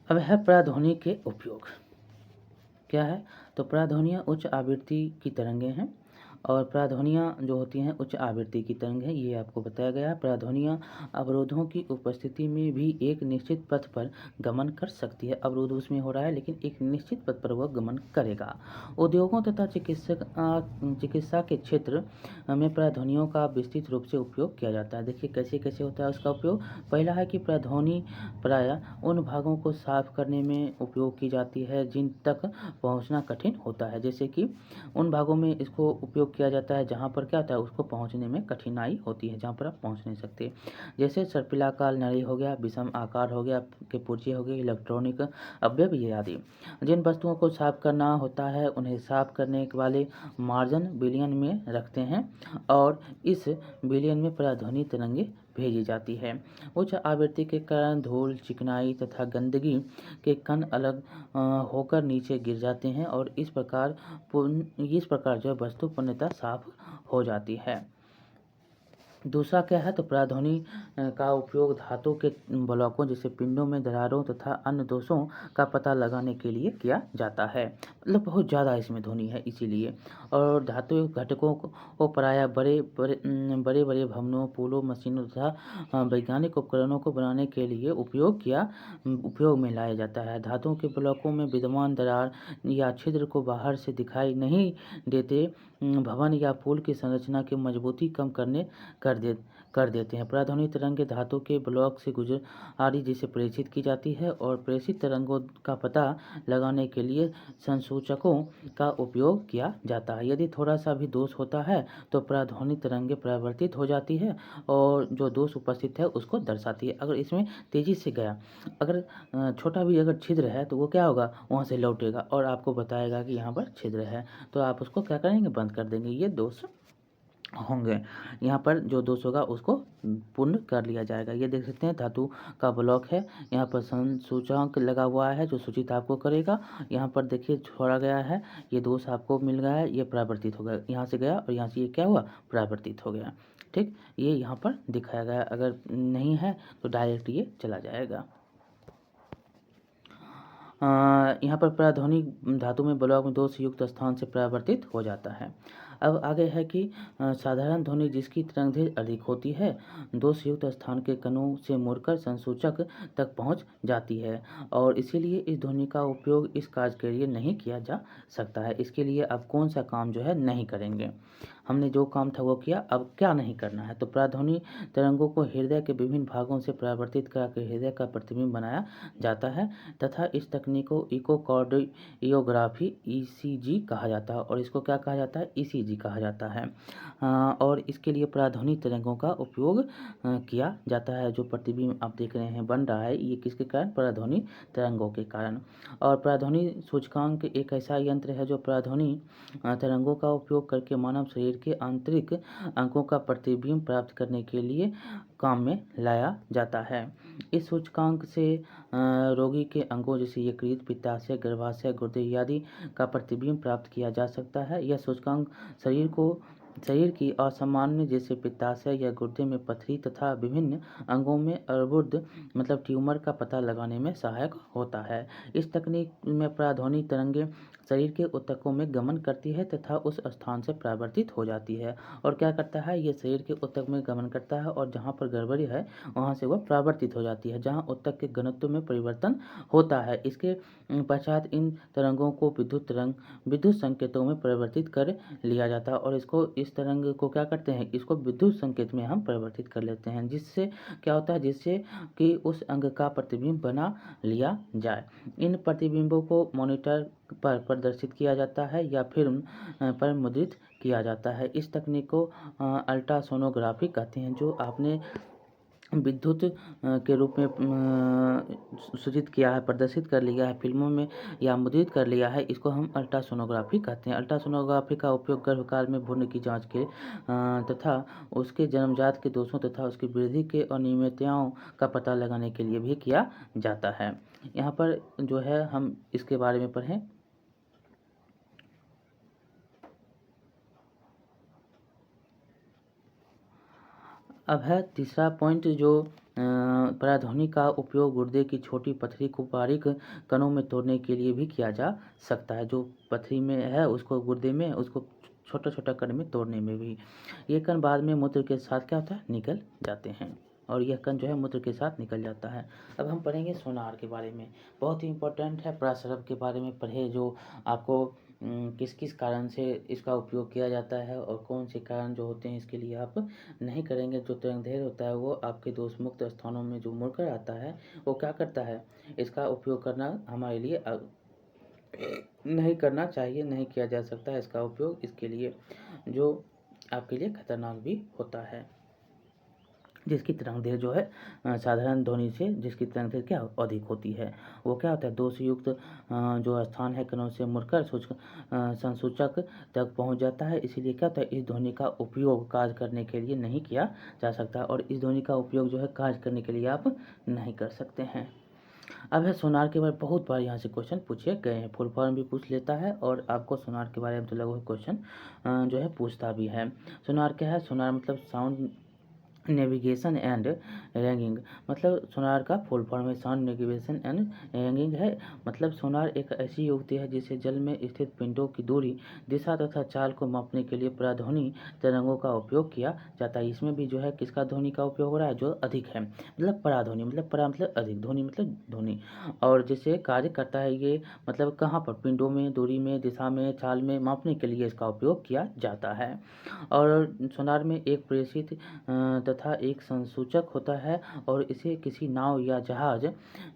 Speaker 1: अब है पराध्वनि के उपयोग। क्या है? तो पराध्वनियाँ उच्च आवृत्ति की तरंगें हैं और पराध्वनियाँ जो होती हैं उच्च आवृत्ति की तरंग है, ये आपको बताया गया है। पराध्वनियाँ अवरोधों की उपस्थिति में भी एक निश्चित पथ पर गमन कर सकती है। अवरोध उसमें हो रहा है लेकिन एक निश्चित पथ पर वह गमन करेगा। उद्योगों तथा चिकित्सा के क्षेत्र में पराध्वनियों का विस्तृत रूप से उपयोग किया जाता है। देखिए कैसे कैसे होता है उसका उपयोग। पहला है कि पराध्वनि प्रायः उन भागों को साफ करने में उपयोग की जाती है जिन तक पहुंचना कठिन होता है। जैसे कि उन भागों में इसको उपयोग किया जाता है जहाँ पर क्या होता है उसको पहुँचने में कठिनाई होती है, जहाँ पर आप पहुँच नहीं सकते। जैसे सर्पिलाकार नली हो गया, विषम आकार हो गया, के पुर्जे हो गए, इलेक्ट्रॉनिक अवयव ये आदि। जिन वस्तुओं को साफ करना होता है उन्हें साफ करने वाले मार्जन विलयन में रखते हैं और इस विलयन में पराध्वनि तरंगे भेजी जाती है। उच्च आवृत्ति के कारण धूल, चिकनाई तथा गंदगी के कण अलग होकर नीचे गिर जाते हैं और इस प्रकार जो है वस्तु पूर्णतः साफ हो जाती है। दूसरा क्या है? तो पराध्वनि का उपयोग धातु के ब्लॉकों जैसे पिंडों में दरारों तथा अन्य दोषों का पता लगाने के लिए किया जाता है। मतलब बहुत ज़्यादा इसमें ध्वनि है इसीलिए। और धातु घटकों को प्रायः बड़े बड़े भवनों, पुलों, मशीनों तथा वैज्ञानिक उपकरणों को बनाने के लिए उपयोग में लाया जाता है। धातुओं के ब्लॉकों में विद्यमान दरार या छिद्र को बाहर से दिखाई नहीं देते भवन या पुल की संरचना की मजबूती कम कर देते हैं। पराध्वनि तरंगें धातु के ब्लॉक से गुजारी जिसे प्रेषित की जाती है और प्रेषित तरंगों का पता लगाने के लिए संसूचकों का उपयोग किया जाता है। यदि थोड़ा सा भी दोष होता है तो पराध्वनि तरंगें परावर्तित हो जाती है और जो दोष उपस्थित है उसको दर्शाती है। अगर इसमें तेजी से गया, अगर छोटा भी अगर छिद्र है तो वो क्या होगा, वहाँ से लौटेगा और आपको बताएगा कि यहाँ पर छिद्र है, तो आप उसको क्या करेंगे, बंद कर देंगे। ये दोष होंगे। यहाँ पर जो दोष होगा उसको पूर्ण कर लिया जाएगा। ये देख सकते हैं धातु का ब्लॉक है, यहाँ पर संसूचकांक लगा हुआ है जो सूचित आपको करेगा। यहाँ पर देखिए छोड़ा गया है, ये दोष आपको मिल गया है, ये परावर्तित हो गया, यहाँ से गया और यहाँ से ये क्या हुआ, परावर्तित हो गया। ठीक, ये यहाँ पर दिखाया गया। अगर नहीं है तो डायरेक्ट ये चला जाएगा। यहाँ पर पराध्वनि धातु में ब्लॉक में दोष युक्त स्थान से परावर्तित हो जाता है। अब आगे है कि साधारण ध्वनि जिसकी तरंगदैर्घ्य अधिक होती है दोष युक्त स्थान के कणों से मुड़कर संसूचक तक पहुँच जाती है और इसीलिए इस ध्वनि का उपयोग इस कार्य के लिए नहीं किया जा सकता है। इसके लिए अब कौन सा काम जो है नहीं करेंगे। हमने जो काम था वो किया, अब क्या नहीं करना है। तो पराध्वनि तरंगों को हृदय के विभिन्न भागों से परावर्तित करके हृदय का प्रतिबिंब बनाया जाता है तथा इस तकनीक को इकोकार्डियोग्राफी ईसीजी कहा जाता है और इसको क्या कहा जाता है, ईसीजी कहा जाता है। और इसके लिए पराध्वनि तरंगों का उपयोग किया जाता है। जो प्रतिबिंब आप देख रहे हैं बन रहा है ये किसके कारण, पराध्वनि तरंगों के कारण। और पराध्वनि सूचकांक एक ऐसा यंत्र है जो पराध्वनि तरंगों का उपयोग करके मानव शरीर के आंतरिक अंगों का प्रतिबिंब प्राप्त करने के लिए काम में लाया जाता है। इस सूचकांक से रोगी के अंगों जैसे यकृत, पित्ताशय, गर्भाशय, गुर्दे आदि का प्रतिबिंब प्राप्त किया जा सकता है। यह सूचकांक शरीर की असामान्य जैसे पित्ताशय या गुर्दे में पथरी तथा विभिन्न अंगों में अर्बुद मतलब ट्यूमर का पता लगाने में सहायक होता है। इस तकनीक में पराध्वनि तरंगें शरीर के ऊतकों में गमन करती है तथा उस स्थान से परावर्तित हो जाती है और क्या करता है, ये शरीर के ऊतक में गमन करता है और जहाँ पर गड़बड़ी है वहाँ से वह परावर्तित हो जाती है जहाँ ऊतक के घनत्व में परिवर्तन होता है। इसके पश्चात इन तरंगों को विद्युत संकेतों में परिवर्तित कर लिया जाता है और इसको इस तरंग को क्या करते हैं, इसको विद्युत संकेत में हम परिवर्तित कर लेते हैं जिससे क्या होता है, जिससे कि उस अंग का प्रतिबिंब बना लिया जाए। इन प्रतिबिंबों को मॉनिटर पर प्रदर्शित किया जाता है या फिल्म पर मुद्रित किया जाता है। इस तकनीक को अल्ट्रासोनोग्राफी कहते हैं। जो आपने विद्युत के रूप में सूचित किया है, प्रदर्शित कर लिया है फिल्मों में या मुद्रित कर लिया है, इसको हम अल्ट्रासोनोग्राफी कहते हैं। अल्ट्रासोनोग्राफी का उपयोग गर्भकाल में भ्रूण की जांच के तथा उसके जन्मजात के दोषों तथा उसकी वृद्धि के अनियमितताओं का पता लगाने के लिए भी किया जाता है। यहाँ पर जो है हम इसके बारे में पढ़ें। अब है तीसरा पॉइंट जो पराध्वनि का उपयोग गुर्दे की छोटी पथरी को बारीक कणों में तोड़ने के लिए भी किया जा सकता है। जो पथरी में है उसको गुर्दे में उसको छोटा छोटा कण में तोड़ने में भी। ये कण बाद में मूत्र के साथ क्या होता है, निकल जाते हैं, और यह कण जो है मूत्र के साथ निकल जाता है। अब हम पढ़ेंगे सोनार के बारे में, बहुत ही इंपॉर्टेंट है। प्रासरब के बारे में पढ़े, जो आपको किस किस कारण से इसका उपयोग किया जाता है और कौन से कारण जो होते हैं इसके लिए आप नहीं करेंगे। जो तरंगदैर्घ्य होता है वो आपके दोष मुक्त स्थानों में जो मुड़कर आता है वो क्या करता है, इसका उपयोग करना हमारे लिए नहीं करना चाहिए, नहीं किया जा सकता है इसका उपयोग, इसके लिए जो आपके लिए खतरनाक भी होता है। जिसकी तरंगदैर्घ्य जो है साधारण ध्वनि से जिसकी तरंगदैर्घ्य क्या अधिक होती है, वो क्या होता है, दोषयुक्त जो स्थान है कणों से मुड़कर संसूचक तक पहुंच जाता है। इसीलिए क्या होता है, इस ध्वनि का उपयोग कार्य करने के लिए नहीं किया जा सकता, और इस ध्वनि का उपयोग जो है कार्य करने के लिए आप नहीं कर सकते हैं। अब है सोनार के बारे में, बहुत बार यहाँ से क्वेश्चन पूछे गए हैं, फुल फॉर्म भी पूछ लेता है और आपको सोनार के बारे में तो लगभग क्वेश्चन जो है पूछता भी है। सोनार क्या है, सोनार मतलब साउंड नेविगेशन एंड रैंगिंग, मतलब सोनार का फुल फॉर्म है साउंड नेविगेशन एंड रैंगिंग है। मतलब सोनार एक ऐसी युक्ति है जिससे जल में स्थित पिंडों की दूरी, दिशा तथा चाल को मापने के लिए पराध्वनि तरंगों का उपयोग किया जाता है। इसमें भी जो है किसका ध्वनि का उपयोग हो रहा है, जो अधिक है, मतलब पराध्वनि, मतलब परा मतलब अधिक, ध्वनि मतलब ध्वनि, और जिससे कार्य करता है ये, मतलब कहाँ पर, पिंडों में, दूरी में, दिशा में, चाल में मापने के लिए इसका उपयोग किया जाता है। और सोनार में एक प्रेषित तथा एक संसूचक होता है, और इसे किसी नाव या जहाज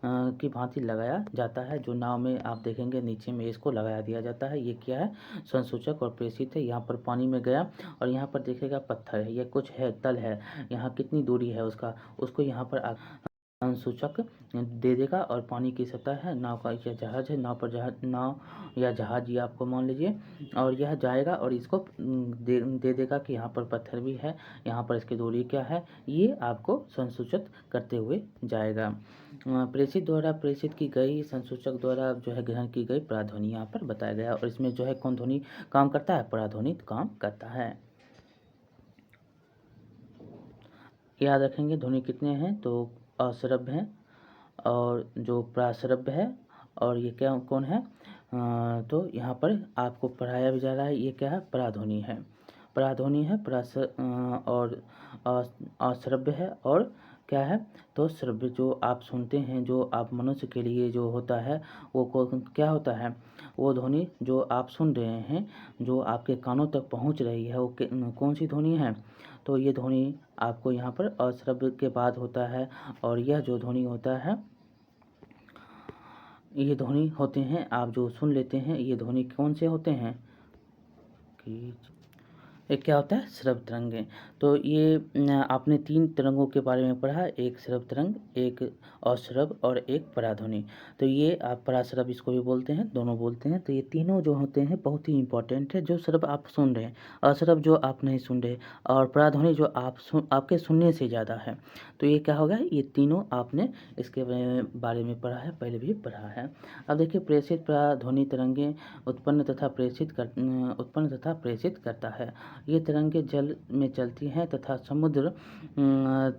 Speaker 1: की भांति लगाया जाता है। जो नाव में आप देखेंगे नीचे में इसको लगाया दिया जाता है, ये क्या है, संसूचक और प्रेषित है। यहाँ पर पानी में गया और यहाँ पर देखेगा पत्थर है, ये कुछ है, तल है, यहाँ कितनी दूरी है उसको यहाँ पर संसूचक दे देगा, और पानी की सतह है, नाव का या जहाज है, नाव या जहाज ये आपको मान लीजिए, और यह जाएगा और इसको दे देगा कि यहाँ पर पत्थर भी है, यहाँ पर इसकी दूरी क्या है, ये आपको संसूचित करते हुए जाएगा। प्रेषित द्वारा प्रेषित की गई, संसूचक द्वारा जो है ग्रहण की गई पराध्वनि यहाँ पर बताया गया, और इसमें जो है कौन ध्वनि काम करता है, पराध्वनि काम करता है। याद रखेंगे ध्वनि कितने हैं, तो अश्रव्य है और जो प्राश्रव्य है, और ये क्या कौन है, तो यहाँ पर आपको पढ़ाया भी जा रहा है, ये क्या है, पराध्वनि है, पराध्वनि है, और अश्रव्य है, और क्या है, तो श्रव्य जो आप सुनते हैं, जो आप मनुष्य के लिए जो होता है वो क्या होता है, वो ध्वनि जो आप सुन रहे हैं, जो आपके कानों तक पहुँच रही है, वो कौन सी ध्वनि है, तो ये ध्वनि आपको यहाँ पर अश्रव्य के बाद होता है। और यह जो ध्वनि होता है, ये ध्वनि होते हैं आप जो सुन लेते हैं, ये ध्वनि कौन से होते हैं कि एक क्या होता है, श्रव्य तरंगें। तो ये आपने 3 तरंगों के बारे में पढ़ा, एक श्रव्य तरंग, एक अश्रव्य और एक पराध्वनि। तो ये आप पराश्रव्य इसको भी बोलते हैं, दोनों बोलते हैं। तो ये तीनों जो होते हैं बहुत ही इंपॉर्टेंट है, जो श्रव्य आप सुन रहे हैं, अश्रव्य जो आप नहीं सुन रहे, और पराध्वनि जो आपके सुनने से ज़्यादा है। तो ये क्या होगा, ये तीनों आपने इसके बारे में पढ़ा है, पहले भी पढ़ा है। अब देखिए, प्रेषित पराध्वनि तरंगें उत्पन्न तथा प्रेषित करता है। ये तरंगें जल में चलती हैं तथा समुद्र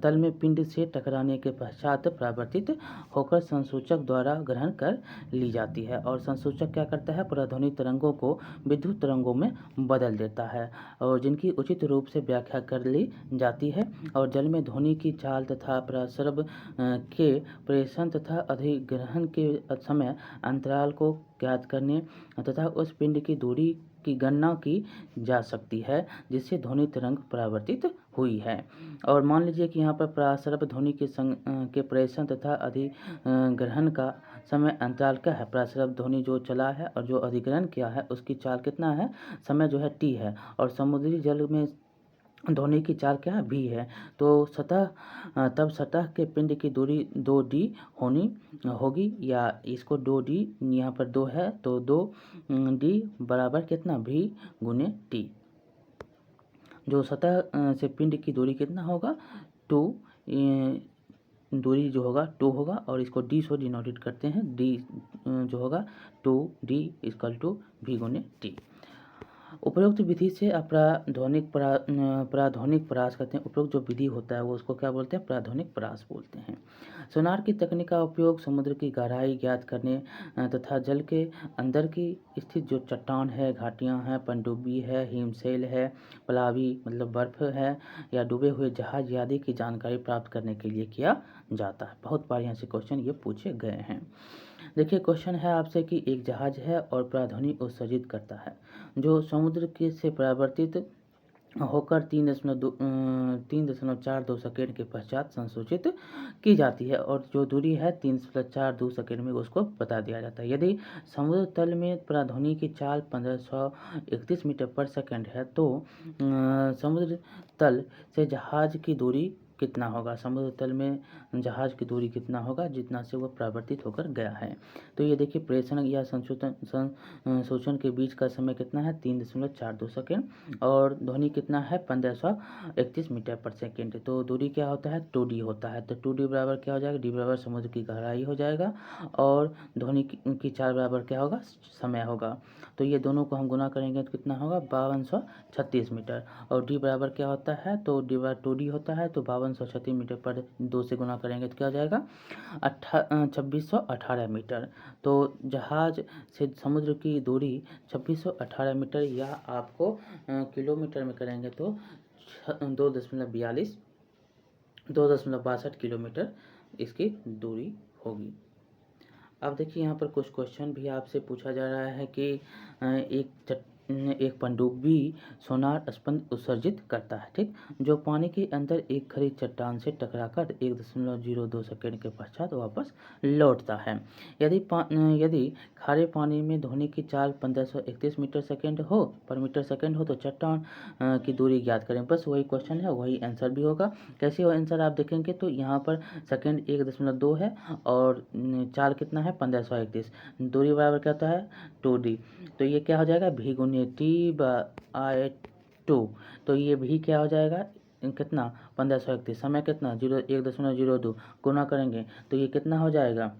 Speaker 1: तल में पिंड से टकराने के पश्चात परावर्तित होकर संसूचक द्वारा ग्रहण कर ली जाती है। और संसूचक क्या करता है, पराध्वनि तरंगों को विद्युत तरंगों में बदल देता है, और जिनकी उचित रूप से व्याख्या कर ली जाती है। और जल में ध्वनि की चाल तथा प्रसर्व के प्रेषण तथा अधिग्रहण के समय अंतराल को ज्ञात करने तथा उस पिंड की दूरी की गणना की जा सकती है जिससे ध्वनि तरंग परावर्तित हुई है। और मान लीजिए कि यहाँ पर प्रासर्व ध्वनि के प्रेषण तथा अधिग्रहण का समय अंतराल क्या है, प्रासर्व ध्वनि जो चला है और जो अधिग्रहण किया है उसकी चाल कितना है, समय जो है t है, और समुद्री जल में ध्वनि की चाल क्या है, v है। तो तब सतह के पिंड की दूरी 2d होगी, या इसको 2d, यहाँ पर 2 है तो 2d बराबर कितना, v गुने t। जो सतह से पिंड की दूरी कितना होगा, 2, दूरी जो होगा 2 होगा, और इसको d से डिनोटेट करते हैं, d जो होगा 2d = v गुने t। उपरोक्त विधि से प्राध्वनिक परास कहते हैं। उपरोक्त जो विधि होता है वो उसको क्या बोलते हैं? प्राध्वनिक परास बोलते हैं। सोनार की तकनीक का उपयोग समुद्र की गहराई ज्ञात करने तथा जल के अंदर की स्थित जो चट्टान है, घाटियां हैं, पनडुब्बी है, हिमशैल है, पलावी मतलब बर्फ है, या डूबे हुए जहाज आदि की जानकारी प्राप्त करने के लिए किया जाता है। बहुत बार यहाँ से क्वेश्चन ये पूछे गए हैं। देखिए क्वेश्चन है आपसे कि एक जहाज है और प्राध्वनि उत्सर्जित करता है जो समुद्र के से परावर्तित होकर 3.42 सेकेंड के पश्चात संसूचित की जाती है, और जो दूरी है 3.42 सेकेंड में उसको बता दिया जाता है। यदि समुद्र तल में प्राध्वनि की चाल 1531 मीटर पर सेकेंड है तो समुद्र तल से जहाज की दूरी कितना होगा? समुद्र तल में जहाज की दूरी कितना होगा जितना से वह परावर्तित होकर गया है? तो ये देखिए प्रेषण या संशोधन के बीच का समय कितना है? 3.42 सेकेंड, और ध्वनि कितना है? 1531 मीटर पर सेकेंड। तो दूरी क्या होता है? 2d होता है। तो 2d बराबर क्या हो जाएगा? d बराबर समुद्र की गहराई हो जाएगा, और ध्वनि की चाल बराबर क्या होगा? समय होगा। तो ये दोनों को हम गुना करेंगे तो कितना होगा? 5236 मीटर। और d बराबर क्या होता है? तो d बराबर 2d होता है, तो 5236 मीटर पर 2 से गुना करेंगे तो क्या हो जाएगा? 2618 मीटर। तो जहाज से समुद्र की दूरी 2618 मीटर, या आपको किलोमीटर में करेंगे तो 2.62 किलोमीटर इसकी दूरी होगी। अब देखिए यहाँ पर कुछ क्वेश्चन भी आपसे पूछा जा रहा है कि एक पनडुब्बी सोनार स्पंद उत्सर्जित करता है, ठीक, जो पानी के अंदर एक खड़ी चट्टान से टकराकर 1.02 सेकेंड के पश्चात वापस लौटता है। यदि खारे पानी में ध्वनि की चाल 1531 मीटर सेकेंड हो तो चट्टान की दूरी ज्ञात करें। बस वही क्वेश्चन है, वही आंसर भी होगा। कैसे हो आंसर आप देखेंगे तो यहाँ पर सेकेंड 1.2 है, और चाल कितना है? 1531। दूरी बराबर क्या होता है? 2d। तो ये क्या हो जाएगा? v गुने t/2। तो ये v क्या हो जाएगा? कितना? 1531। समय कितना? 1.02। गुना करेंगे तो ये कितना हो जाएगा?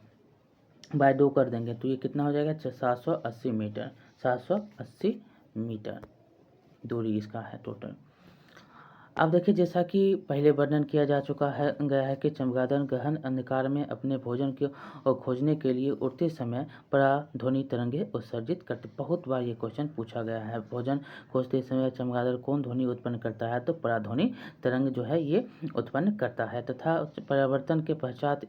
Speaker 1: बाय 2 कर देंगे तो ये कितना हो जाएगा? 780 मीटर। 780 मीटर दूरी इसका है टोटल। अब देखिए जैसा कि पहले वर्णन किया जा चुका है गया है कि चमगादड़ गहन अंधकार में अपने भोजन को खोजने के लिए उड़ते समय पराध्वनि तरंगे उत्सर्जित करते। बहुत बार ये क्वेश्चन पूछा गया है। भोजन खोजते समय चमगादड़ कौन ध्वनि उत्पन्न करता है? तो पराध्वनि तरंग जो है ये उत्पन्न करता है, तथा परावर्तन के पश्चात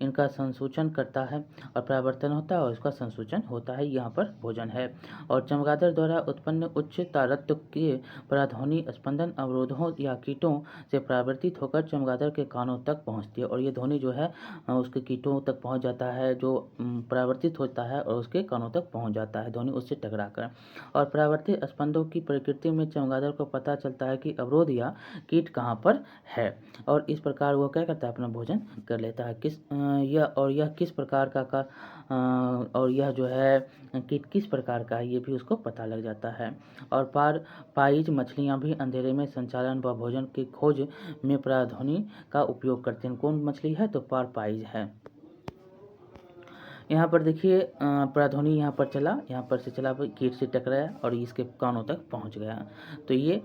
Speaker 1: इनका संसूचन करता है, और परावर्तन होता है और इसका संसूचन होता है। यहाँ पर भोजन है। और चमगादड़ द्वारा उत्पन्न उच्च तारत्व के पराध्वनि स्पंदन अवरोधों या कीटों से परावर्तित होकर चमगादड़ के कानों तक पहुँचती है, और ये ध्वनि जो है उसके कीटों तक पहुँच जाता है, जो परावर्तित होता है और उसके कानों तक पहुँच जाता है ध्वनि उससे टकराकर। और परावर्तित स्पंदों की प्रकृति में चमगादड़ को पता चलता है कि अवरोध या कीट कहाँ पर है, और इस प्रकार वो क्या करता है? अपना भोजन कर लेता है। यह किस प्रकार का और यह जो है कीट किस प्रकार का है ये भी उसको पता लग जाता है। और पाइज मछलियाँ भी अंधेरे में संचालन व भोजन की खोज में पराध्वनि का उपयोग करते हैं। कौन मछली है? तो पाइज है। यहाँ पर देखिए पराध्वनि यहाँ पर चला, यहाँ पर से चला कीट से टकराया और इसके कानों तक पहुँच गया। तो ये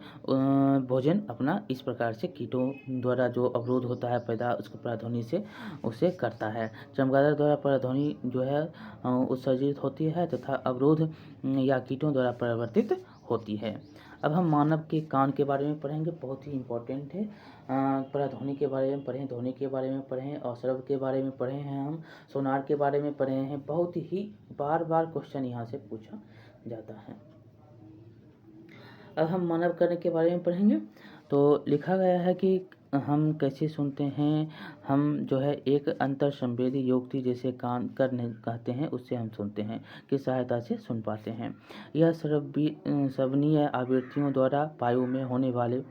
Speaker 1: भोजन अपना इस प्रकार से कीटों द्वारा जो अवरोध होता है पैदा उसको पराध्वनि से उसे करता है। चमगादड़ द्वारा पराध्वनि जो है उत्सर्जित होती है तथा अवरोध या कीटों द्वारा परिवर्तित होती है। अब हम मानव के कान के बारे में पढ़ेंगे, बहुत ही इम्पोर्टेंट है। पराध्वनि के बारे में पढ़ें, ध्वनि के बारे में पढ़ें, और श्रव्य के बारे में पढ़े हैं, हम सोनार के बारे में पढ़े हैं। बहुत ही बार क्वेश्चन यहाँ से पूछा जाता है। अब हम मानव कर्ण के बारे में पढ़ेंगे। तो लिखा गया है कि हम कैसे सुनते हैं? हम जो है एक अंतर संवेदी युक्ति जैसे कान कर्ण कहते हैं उससे हम सुनते हैं, की सहायता से सुन पाते हैं। यह श्रवणीय आवृत्तियों द्वारा वायु में होने वाले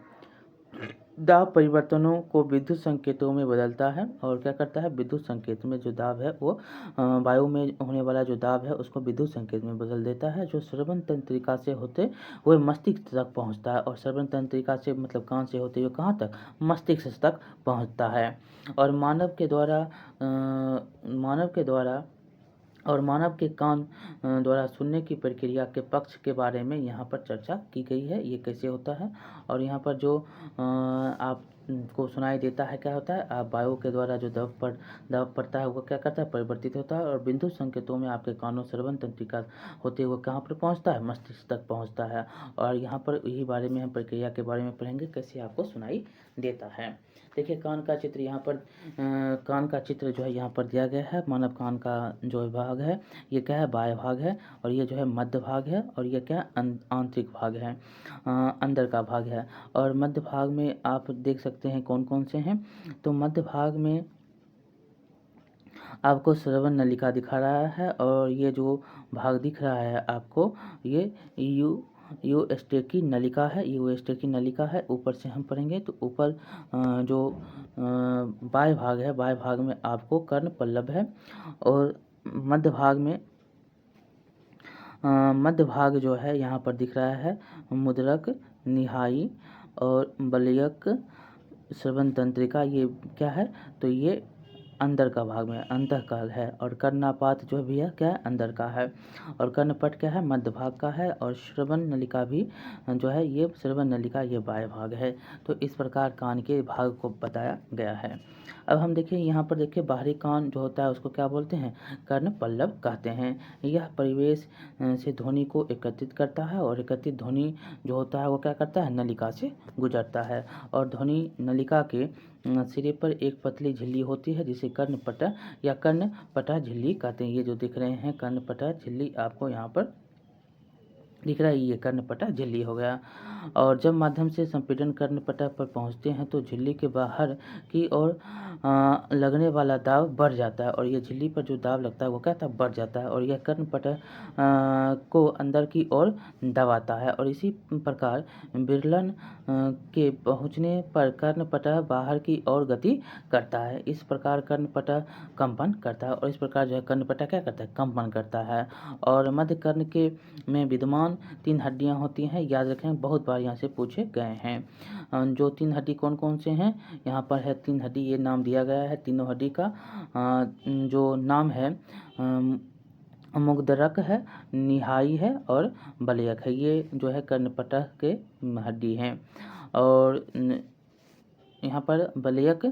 Speaker 1: दाब परिवर्तनों को विद्युत संकेतों में बदलता है, और क्या करता है? विद्युत संकेत में जो दाब है वो वायु में होने वाला जो दाब है उसको विद्युत संकेत में बदल देता है, जो श्रवण तंत्रिका से होते हुए मस्तिष्क तक पहुंचता है। और श्रवण तंत्रिका से मतलब कान से होते हुए कहाँ तक? मस्तिष्क तक पहुंचता है। और मानव के द्वारा और मानव के कान द्वारा सुनने की प्रक्रिया के पक्ष के बारे में यहाँ पर चर्चा की गई है, ये कैसे होता है। और यहाँ पर जो आपको सुनाई देता है क्या होता है, आप वायु के द्वारा जो दबाव पड़ता है वो क्या करता है, परिवर्तित होता है और बिंदु संकेतों में आपके कानों श्रवण तंत्रिका होते हुए कहाँ पर पहुँचता है, मस्तिष्क तक पहुँचता है। और यहाँ पर यही बारे में हम प्रक्रिया के बारे में पढ़ेंगे, कैसे आपको सुनाई देता है। देखिए कान का चित्र यहाँ पर कान का चित्र जो है यहाँ पर दिया गया है। मानव कान का जो भाग है ये क्या है, बाह्य भाग है, और ये जो है मध्य भाग है, और ये क्या है, आंतरिक भाग है, अंदर का भाग है। और मध्य भाग में आप देख सकते हैं कौन कौन से हैं। तो मध्य भाग में आपको श्रवण नलिका दिखा रहा है, और ये जो भाग दिख रहा है आपको, ये यूस्टेकी नलिका है, यूस्टेकी नलिका है। ऊपर से हम पढ़ेंगे तो ऊपर जो बाह्य भाग है, बाह्य भाग में आपको कर्ण पल्लव है, और मध्य भाग जो है यहाँ पर दिख रहा है मुद्रक, निहाई और बलयक, श्रवण तंत्रिका। ये क्या है, तो ये अंदर का भाग में अंतःकाल है। और कर्णपात जो भी है क्या है, अंदर का है। और कर्णपट क्या है, मध्य भाग का है। और श्रवण नलिका भी जो है, ये श्रवण नलिका ये बाह्य भाग है। तो इस प्रकार कान के भाग को बताया गया है। अब हम देखिए यहाँ पर देखिए बाहरी कान जो होता है उसको क्या बोलते हैं, कर्ण पल्लव कहते हैं। यह परिवेश से ध्वनि को एकत्रित करता है, और एकत्रित ध्वनि जो होता है वो क्या करता है, नलिका से गुजरता है। और ध्वनि नलिका के सिरे पर एक पतली झिल्ली होती है जिसे कर्णपटा या कर्णपटा झिल्ली कहते हैं। ये जो दिख रहे हैं कर्णपटा झिल्ली आपको यहाँ पर दिख रहा है, ये कर्णपटा झिल्ली हो गया। और जब माध्यम से संपीड़न कर्णपटा पर पहुंचते हैं तो झिल्ली के बाहर की ओर लगने वाला दाब बढ़ जाता है, और ये झिल्ली पर जो दाब लगता है वो क्या था, बढ़ जाता है, और यह कर्णपटा को अंदर की ओर दबाता है। और इसी प्रकार विरलन के पहुंचने पर कर्णपटा बाहर की ओर गति करता है। इस प्रकार कर्णपटा कंपन करता है, और इस प्रकार जो है कर्णपटा क्या करता है, कंपन करता है। और मध्य कर्ण के में विद्यमान 3 हड्डियां होती हैं, याद रखें बहुत बार यहाँ से पूछे गए हैं। जो 3 हड्डी कौन कौन से हैं, यहाँ पर है 3 हड्डी, ये नाम दिया गया है तीनों हड्डी का। जो नाम है मुग्दरक है, निहाई है और बलयक है। ये जो है कर्णपटा के हड्डी हैं। और यहाँ पर बलयक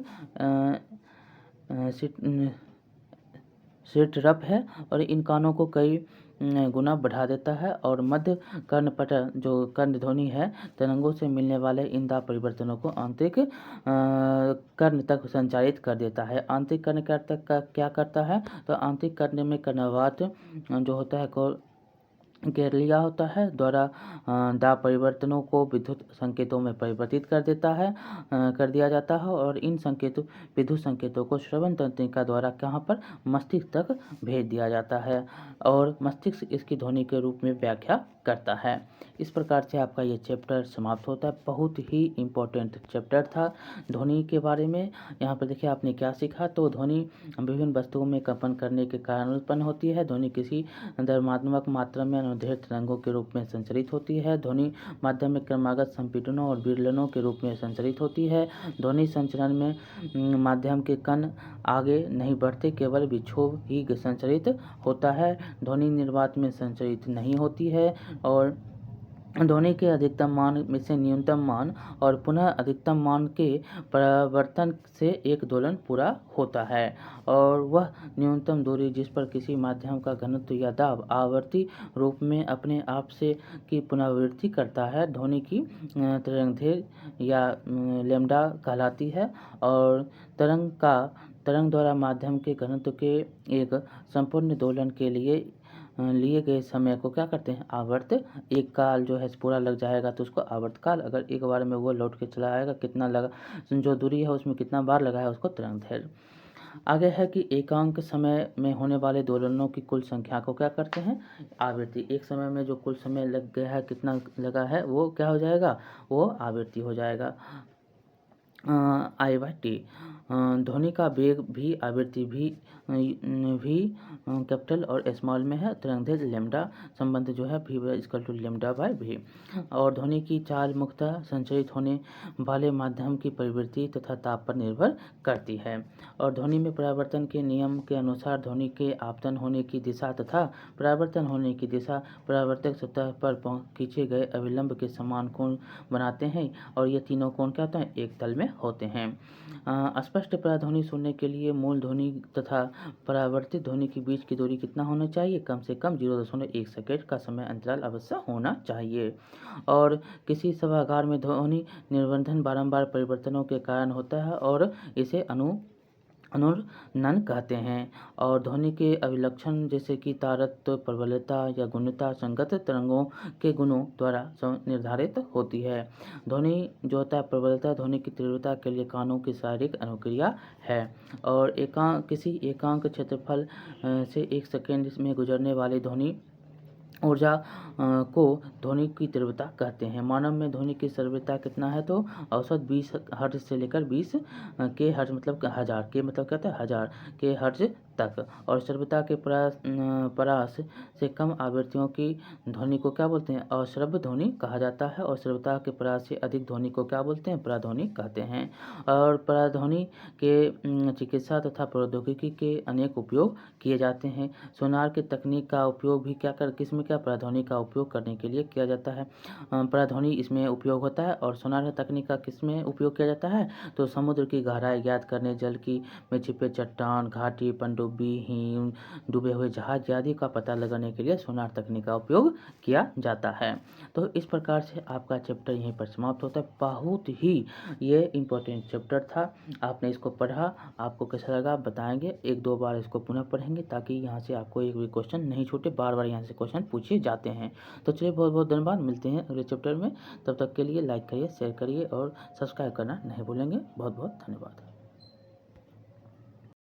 Speaker 1: सिरटरप है, और इन कानों को कई गुना बढ़ा देता है। और मध्य कर्णपटा जो कर्ण ध्वनि है तरंगों से मिलने वाले इन दाब परिवर्तनों को आंतरिक कर्ण तक संचारित कर देता है। आंतरिक कर्ण क्या करता है, तो आंतरिक कर्ण में कर्णवात जो होता है गैलिया होता है द्वारा दाब परिवर्तनों को विद्युत संकेतों में परिवर्तित कर दिया जाता है, और इन विद्युत संकेतों को श्रवण तंत्रिका द्वारा कहाँ पर, मस्तिष्क तक भेज दिया जाता है, और मस्तिष्क इसकी ध्वनि के रूप में व्याख्या करता है। इस प्रकार से आपका ये चैप्टर समाप्त होता है। बहुत ही इम्पोर्टेंट चैप्टर था ध्वनि के बारे में। यहाँ पर देखिए आपने क्या सीखा, तो ध्वनि विभिन्न वस्तुओं में कंपन करने के कारण उत्पन्न होती है। ध्वनि किसी धर्मात्मक मात्रा में अनुदैर्घ्य तरंगों के रूप में संचरित होती है। ध्वनि माध्यम में क्रमागत संपीड़नों और विरलनों के रूप में संचरित होती है। ध्वनि संचरण में माध्यम के कण आगे नहीं बढ़ते, केवल विक्षोभ ही संचरित होता है। ध्वनि निर्वात में संचरित नहीं होती है, और ध्वनि के अधिकतम मान में से न्यूनतम मान और पुनः अधिकतम मान के परिवर्तन से एक दोलन पूरा होता है। और वह न्यूनतम दूरी जिस पर किसी माध्यम का घनत्व या दाब आवर्ती रूप में अपने आप से की पुनरावृत्ति करता है, ध्वनि की तरंगदैर्घ्य या लैम्डा कहलाती है। और तरंग द्वारा माध्यम के घनत्व के एक संपूर्ण दोलन के लिए गए समय को क्या करते हैं, आवर्त। एक काल जो है पूरा लग जाएगा तो उसको आवर्त काल, अगर एक बार में वो लौट के चला आएगा, कितना लगा, जो दूरी है उसमें कितना बार लगा है, उसको तरंगदैर्घ्य। आगे है कि एकांक समय में होने वाले दोलनों की कुल संख्या को क्या करते हैं, आवृत्ति। एक समय में जो कुल समय लग गया है, कितना लगा है, वो क्या हो जाएगा, वो आवृत्ति हो जाएगा। I/T। ध्वनि का वेग भी आवृत्ति भी कैपिटल और स्मॉल में है। तरंगदैर्घ्य लैम्डा संबंध जो है v=λ/v। और ध्वनि की चाल मुख्यतः संचरित होने वाले माध्यम की प्रवृत्ति तथा ताप पर निर्भर करती है। और ध्वनि में परावर्तन के नियम के अनुसार ध्वनि के आपतन होने की दिशा तथा परावर्तन होने की दिशा परावर्तक सतह पर खींचे गए अभिलंब के समान कोण बनाते हैं, और ये तीनों कोण क्या होते हैं, एक तल में होते हैं। स्पष्ट पराध्वनि सुनने के लिए मूल ध्वनि तथा परावर्तित ध्वनि के बीच की दूरी कितना होना चाहिए, कम से कम 0.1 सेकेंड का समय अंतराल अवश्य होना चाहिए। और किसी सभागार में ध्वनि निर्वर्धन बारंबार परिवर्तनों के कारण होता है और इसे अनुरणन कहते हैं। और ध्वनि के अभिलक्षण जैसे कि तारतम्य, प्रबलता या गुणवत्ता संगत तरंगों के गुणों द्वारा निर्धारित होती है। ध्वनि जो होता है प्रबलता ध्वनि की तीव्रता के लिए कानों की शारीरिक अनुक्रिया है। और किसी एकांक क्षेत्रफल से 1 सेकेंड में गुजरने वाली ध्वनि ऊर्जा को ध्वनि की तीव्रता कहते हैं। मानव में ध्वनि की तीव्रता कितना है, तो औसत 20 हर्ट्ज से लेकर 20 के हर्ट्ज मतलब हज़ार के मतलब कहते हैं 1000 के हर्ट्ज तक। और श्रव्यता के परास से कम आवृत्तियों की ध्वनि को क्या बोलते हैं, अश्रव्य ध्वनि कहा जाता है। और श्रव्यता के परास से अधिक ध्वनि को क्या बोलते हैं, पराध्वनि कहते हैं। और पराध्वनि के चिकित्सा तथा प्रौद्योगिकी के अनेक उपयोग किए जाते हैं। सोनार की तकनीक का उपयोग भी किसमें पराध्वनि का उपयोग करने के लिए किया जाता है। पराध्वनि इसमें उपयोग होता है। और सोनार तकनीक का किसमें उपयोग किया जाता है, तो समुद्र की गहराई ज्ञात करने, जल में छिपे चट्टान, घाटी, पनडुब्बी, हिम, डूबे हुए जहाज आदि का पता लगाने के लिए सोनार तकनीक का उपयोग किया जाता है। तो इस प्रकार से आपका चैप्टर यहीं पर समाप्त होता है। बहुत ही ये इम्पोर्टेंट चैप्टर था। आपने इसको पढ़ा, आपको कैसा लगा बताएंगे। 1-2 बार इसको पुनः पढ़ेंगे ताकि यहाँ से आपको एक भी क्वेश्चन नहीं छूटे। बार बार यहाँ से क्वेश्चन पूछे जाते हैं। तो चलिए बहुत बहुत धन्यवाद, मिलते हैं अगले चैप्टर में। तब तक के लिए लाइक करिए, शेयर करिए और सब्सक्राइब करना नहीं भूलेंगे। बहुत बहुत धन्यवाद।